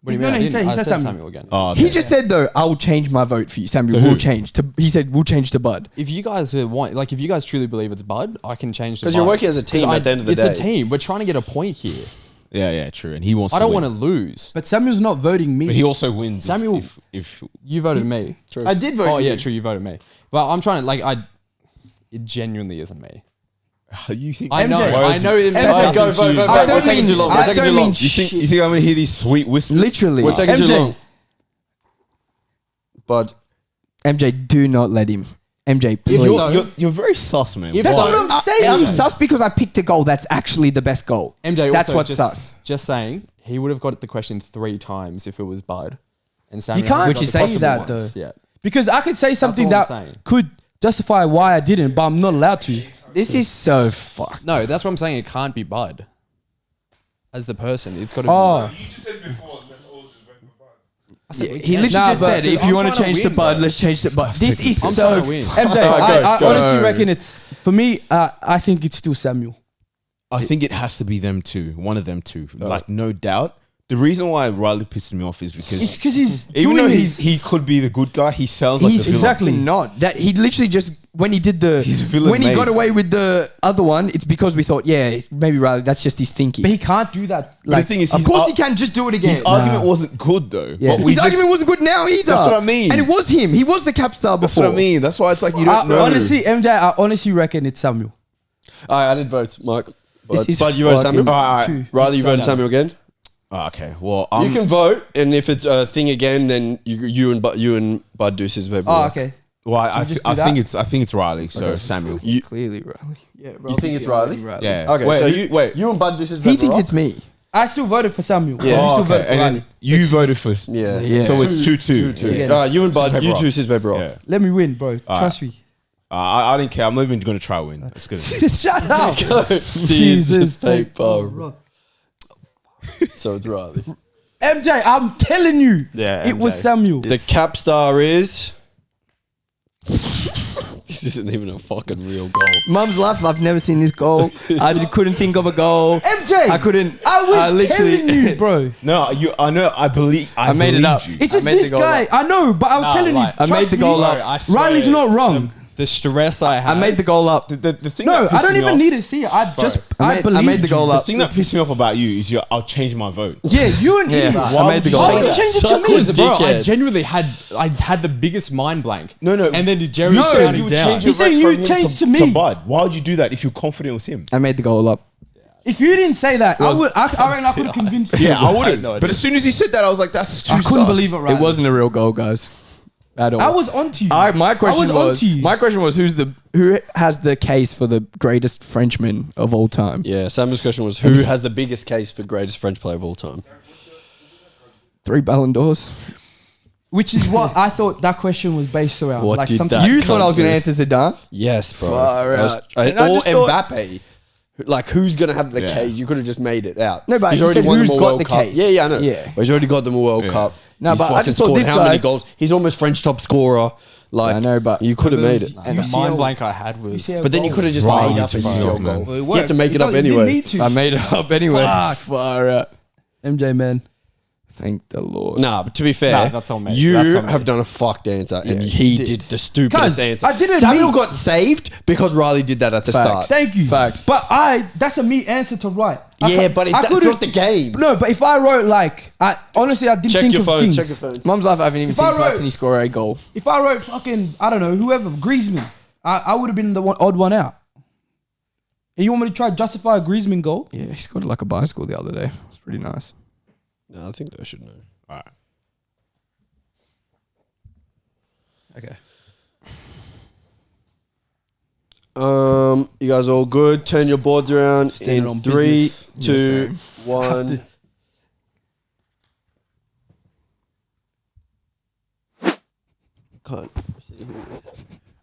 What do you No, mean? no, I he didn't. said- he I said said Samuel. Samuel again. Oh, okay. He just said though, I will change my vote for you, Samuel. To We'll who? change to. He said we'll change to Bud. If you guys want, like, if you guys truly believe it's Bud, I can change. Because you're working as a team at the end of the it's day. a team. We're trying to get a point here. Yeah, true. And he wants. I don't win. want to lose. But Samuel's not voting me. But he also wins. Samuel- if You voted me. True. I did vote. Oh for yeah, you. true. You voted me. But I'm trying to like It genuinely isn't me. you think I know. MJ. I know. It means MJ, nothing go, to vote, you. vote, I vote. don't We're taking mean- too long. I We're taking don't too mean long. you think I'm gonna hear these sweet whispers? Literally. We're taking too MJ. long. But MJ, do not let him. MJ, please. You're very sus, man. If That's so- what I'm saying. I'm sus because I picked a goal that's actually the best goal. MJ, That's also what's just, sus. Just saying, he would have got the question 3 times if it was Bud. And Samuel can't hasn't got just the say possible that, ones though. yet. Because I could say something all I'm that saying. could justify why I didn't, but I'm not allowed to. This is so fucked. No, that's what I'm saying. It can't be Bud. As the person, it's got to Oh, be. You just said before, let's all just vote for Bud. I said we He can. literally Nah, just but- said, if I'm you want to trying to change to win, Bud, bro. let's change to Bud. This is I'm so trying to win. MJ, go, I go. honestly reckon it's for me. I think it's still Samuel. I think it has to be them two. One of them two. Like no doubt. The reason why Riley pisses me off is It's because because he's even doing though this. he could be the good guy, he sounds like He's the villain. exactly- not. That he literally just when he did the He's villain when he made. got away with the other one, it's because we thought, yeah, maybe Riley, that's just his thinking. But he can't do that. But Like, the thing is, of his course ar- he can just do it again. His argument wasn't good though. Yeah. But we His just- argument wasn't good now either. That's what I mean. And it was him. He was the Capstar before. That's what I mean. That's why it's like you don't know. honestly, MJ, I honestly reckon it's Samuel. I did vote, Mike. This is But you voted fucking- Samuel. All right. Two. Riley, you voted Samuel again. Okay. Well, You can vote, and if it's a thing again, then you and Bud do his paper. Oh, okay. Well, we just do I that? think it's Riley. So Samuel. You, Clearly Riley. Yeah, you think it's Riley? Yeah. Okay, Wait, so wait. you and Bud do his He thinks it's me. I still voted for Samuel. Yeah. You Oh, still okay. voted for And Riley. then you voted for. Yeah. Yeah. So it's 2-2. Yeah. You and Bud, paper you off. choose his paper off. Yeah. Let me win, bro. Trust me. I didn't care. I'm not even going to try win. It's good. Shut up. Jesus, paper. paper. So it's Riley. MJ, I'm telling you. Yeah, It was MJ. Samuel. The Capstar is. This isn't even a fucking real goal. Mum's life. I've never seen this goal. Couldn't think of a goal. MJ. I couldn't. I was literally- telling you, bro. No, I know. I believe. I made it believed up. You. It's I just made the this goal guy. up. I know, but I was telling you. I made trust the goal me, up. Bro, I swear, Riley's not wrong. the stress I had. I made the goal up. The thing No, that I pissed don't me even off- need to see it. I made the goal The up. thing that pissed me off about you is I'll change my vote. Yeah, you and idiot. Why I made would the you goal say Why would you that? change it Such to a me? Bro, I dickhead. genuinely had the biggest mind blank. No. And then Jerry No, shut you it would down. Change He's your vote saying you from him changed to me. Bud. Why would you do that if you're confident it was him? I made the goal up. If you didn't say that, I reckon I could have convinced you. Yeah, I would have. no idea. But as soon as he said that, I was like, that's too I couldn't sus. believe it. Right, It wasn't a real goal, guys. At all. I was onto you. My question was was onto you. my question was who has the case for the greatest Frenchman of all time? Yeah, Samuel's question was who has the biggest case for greatest French player of all time? 3 Ballon d'Ors. Which is what I thought that question was based around. What like did something that You thought I was going to country. answer Zidane? Yes, bro. Far I was- out. I- And I or just thought- Mbappe. Like, who's going to have the Yeah. case? You could have just made it out. No, but he's you already said won who's them a got World the Cup. case. Yeah, I know. Yeah. But he's already got them a World Yeah. Cup. No, He's but I fucking just thought scored this how many guy- goals? He's almost French top scorer. Like, I know, but you could have made it. And the mind blank I had was UCL But then you could have just Right, made up a it's UCL wrong, goal. man. You had to make it up anyway. I made it up anyway. Fuck. Far out. MJ, man. Thank the Lord. Nah, but to be fair, Nah, that's on me. you That's on me. have done a fucked answer, and Yeah, he you did the stupidest 'Cause answer. I didn't Samuel mean- got saved because Riley did that at the Facts. start. Thank you. Facts. But that's a me answer to write. Yeah, but that's could've- not the game. No, but if I wrote like, honestly, I didn't Check think your of phone. things. Check your phone. Mum's life, I haven't even If I seen wrote- Platini score a goal. If I wrote fucking, I don't know, whoever, Griezmann, I would have been the odd one out. And you want me to try to justify a Griezmann goal? Yeah, he scored like a bicycle the other day. It's pretty nice. No, I think they should know. All right. Okay. You guys all good? Turn your boards around Staying in on 3, business. 2, Yes, 1. Can't see who it is.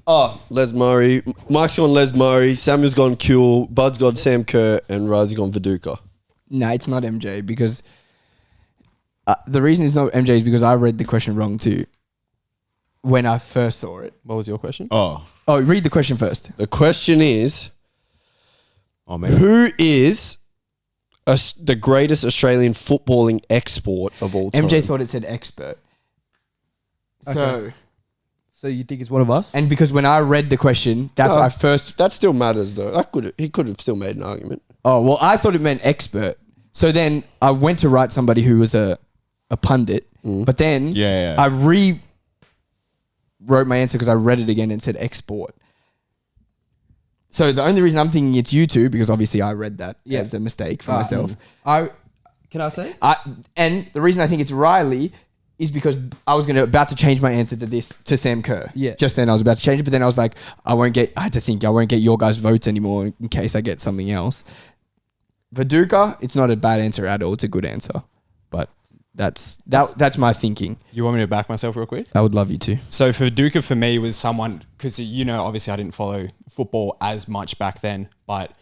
Oh, Les Murray. Mike's gone Les Murray. Samuel's gone Kuehl. Bud's gone Sam Kerr. And Riley's gone Viduka. No, it's not MJ because the reason it's not MJ is because I read the question wrong too when I first saw it. What was your question? Oh, Read the question first. The question is, man. who is the greatest Australian footballing export of all time? MJ thought it said expert. So, Okay. So you think it's one of us? and because when I read the question, that's No. what I first. That still matters, though. He could have still made an argument. Oh, well, I thought it meant expert. So then I went to write somebody who was a pundit, but then Yeah. I rewrote my answer because I read it again and said export. So the only reason I'm thinking it's you two, because obviously I read that Yeah. as a mistake for myself. Can I say? And the reason I think it's Riley is because I was about to change my answer to Sam Kerr. Yeah. Just then I was about to change it, but then I was like, I had to think I won't get your guys' votes anymore in case I get something else. Viduka, it's not a bad answer at all. It's a good answer. But that's my thinking. You want me to back myself real quick? I would love you to. So Viduka for me was someone, because obviously I didn't follow football as much back then, but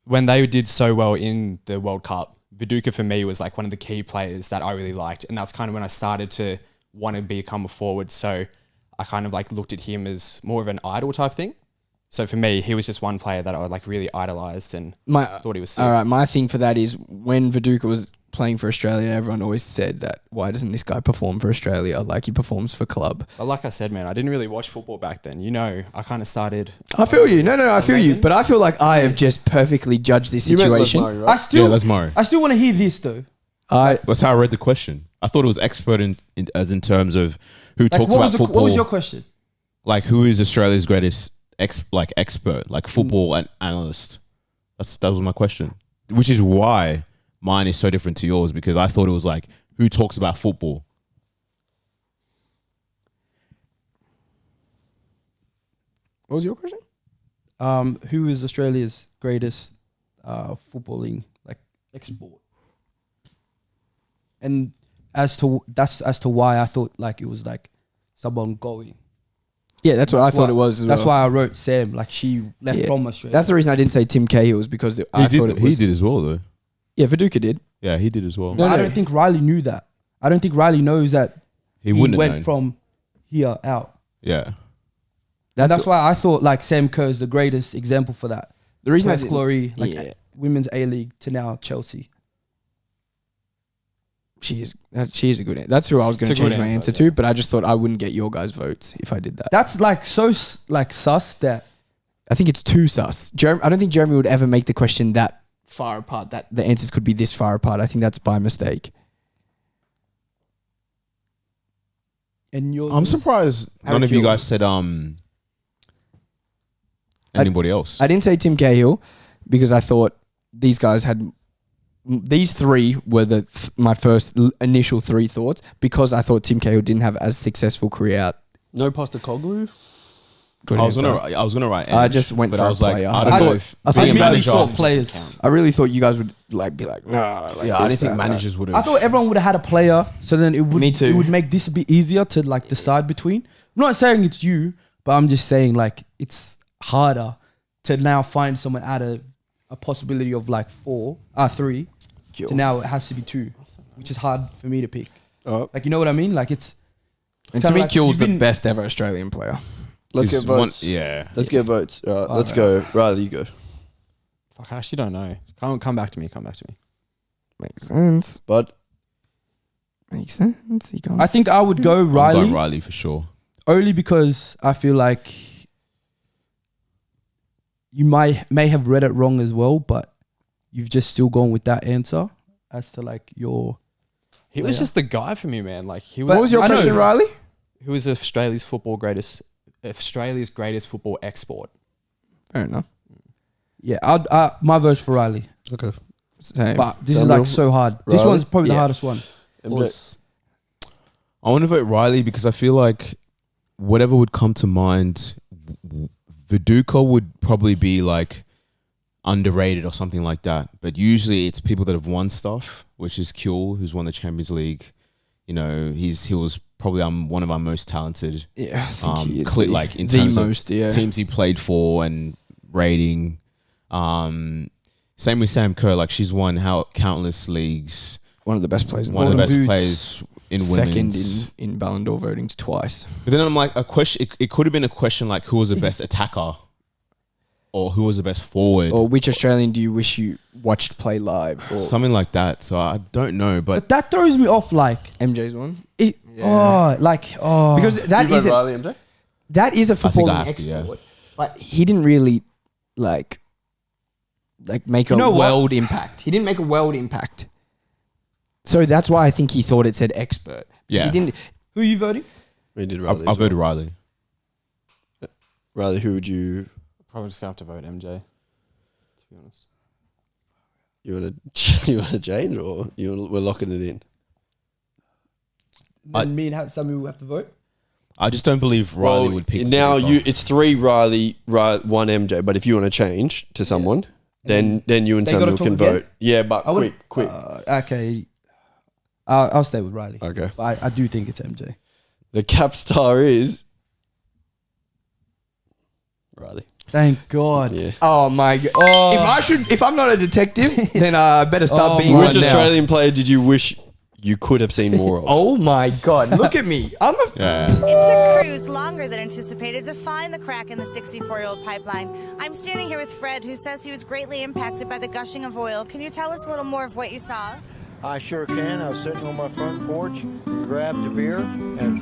when they did so well in the World Cup, Viduka for me was like one of the key players that I really liked. And that's kind of when I started to want to become a forward. So I kind of like looked at him as more of an idol type thing. So for me, he was just one player that I like really idolized and thought he was sick. All right, my thing for that is when Viduka was playing for Australia, everyone always said that, why doesn't this guy perform for Australia like he performs for club? But like I said, man, I didn't really watch football back then. I kind of started. I feel you. No, I feel you. 11? But I feel like I have just perfectly judged this You meant Les situation. Murray, right? Yeah, Les Murray. I still want to hear this though. That's how I read the question. I thought it was expert in terms of who Like, talks what about was football. what was your question? Like, who is Australia's greatest expert, like football and analyst? That was my question, which is why mine is so different to yours, because I thought it was like, who talks about football? What was your question? Who is Australia's greatest footballing export? And as to why I thought like it was like someone going. Yeah, that's what I thought it was. That's why I wrote Sam. Like she left Yeah. from Australia. That's the reason I didn't say Tim Cahill, was because I thought it was. He did as well, though. Yeah, Viduka did. Yeah, he did as well. But I don't think Riley knew that. I don't think Riley knows that he he wouldn't went have known. from here out. Yeah. That's why I thought like Sam Kerr is the greatest example for that. The reason I Perth didn't, Glory, like Yeah. Women's A-League to now Chelsea. She is a good answer. That's who I was going to It's a good change my answer, answer to, but I just thought I wouldn't get your guys' votes if I did that. That's like so like sus that I think it's too sus. I don't think Jeremy would ever make the question that far apart, that the answers could be this far apart. I think that's by mistake. and you're. I'm surprised none of you guys said anybody else. I didn't say Tim Cahill because I thought these guys had... These three were my first initial three thoughts because I thought Tim Cahill didn't have as successful career out. No Postecoglou? Good I was answer. gonna write. I Edge, just went but for I a was like, player. I don't know if I being a really manager. thought players. I really thought you guys would like be like, nah. Like Yeah, I this, didn't think that, managers would have. I thought everyone would have had a player, so then it would Me too. it would make this a bit easier to like decide between. I'm not saying it's you, but I'm just saying like it's harder to now find someone out of a possibility of like three, to now it has to be two, which is hard for me to pick. Like you know what I mean? Like it's And to kinda me, like Kill's you've the been- best ever Australian player. Let's Is get votes. yeah. Let's get votes. All right, let's go. Riley, you go. Fuck, I actually don't know. Come back to me. Come back to me. Makes sense. Bud, Makes sense. You can't. I think I would go I'm Riley going Riley for sure. only because I feel like you may have read it wrong as well, but you've just still gone with that answer as to like your. He was Yeah. just the guy for me, man. Like he was. What was your I know. question, Riley? Who is Australia's greatest football export? Fair enough. Yeah, my vote's for Riley, okay. Same. but this is Samuel, like so hard. This Riley? one's probably the Yeah. hardest one. MJ. I want to vote Riley because I feel like whatever would come to mind, Viduka would probably be like underrated or something like that. But usually it's people that have won stuff, which is Kuhl, who's won the Champions League. You know, he was probably one of our most talented. Yeah, I think he is Like in the terms most, of yeah. teams he played for and rating. Same with Sam Kerr. Like she's won countless leagues. One of the best players in the One of the world. best Boots. players in Second women's. in Ballon d'Or votings twice. But then I'm like, a question. It could have been a question like, who was the best attacker, or who was the best forward, Or which Australian do you wish you watched play live? Or something like that. So I don't know, but But that throws me off. Like MJ's one. it. Yeah. Because that You vote isn't Riley, MJ? that is a think footballing I have to, yeah. export, but he didn't really like make a know what? world impact. He didn't make a world impact. So that's why I think he thought it said expert. 'Cause Yeah. He didn't. Who are you voting? We did I Riley. as voted well. Riley. Riley, who would you Probably just gonna have to vote MJ. To be honest. you want to change, or we're locking it in? Then me and Samuel have to vote. I just don't believe Riley would pick. Now Viduka. it's 3 Riley, one MJ. But if you want to change to someone, then you and They gotta Samuel talk can again? vote. Yeah, but I would, quick. Okay, I'll stay with Riley. Okay. But I do think it's MJ. The Capstar is Riley. Thank God. Yeah. Oh my god! Oh. If I'm not a detective, then I better start Oh being my one Which now. Australian player did you wish you could have seen more of? Oh my god! Look at me. I'm a. Yeah. It took crews longer than anticipated to find the crack in the 64-year-old pipeline. I'm standing here with Fred, who says he was greatly impacted by the gushing of oil. Can you tell us a little more of what you saw? I sure can. I was sitting on my front porch, grabbed a beer, and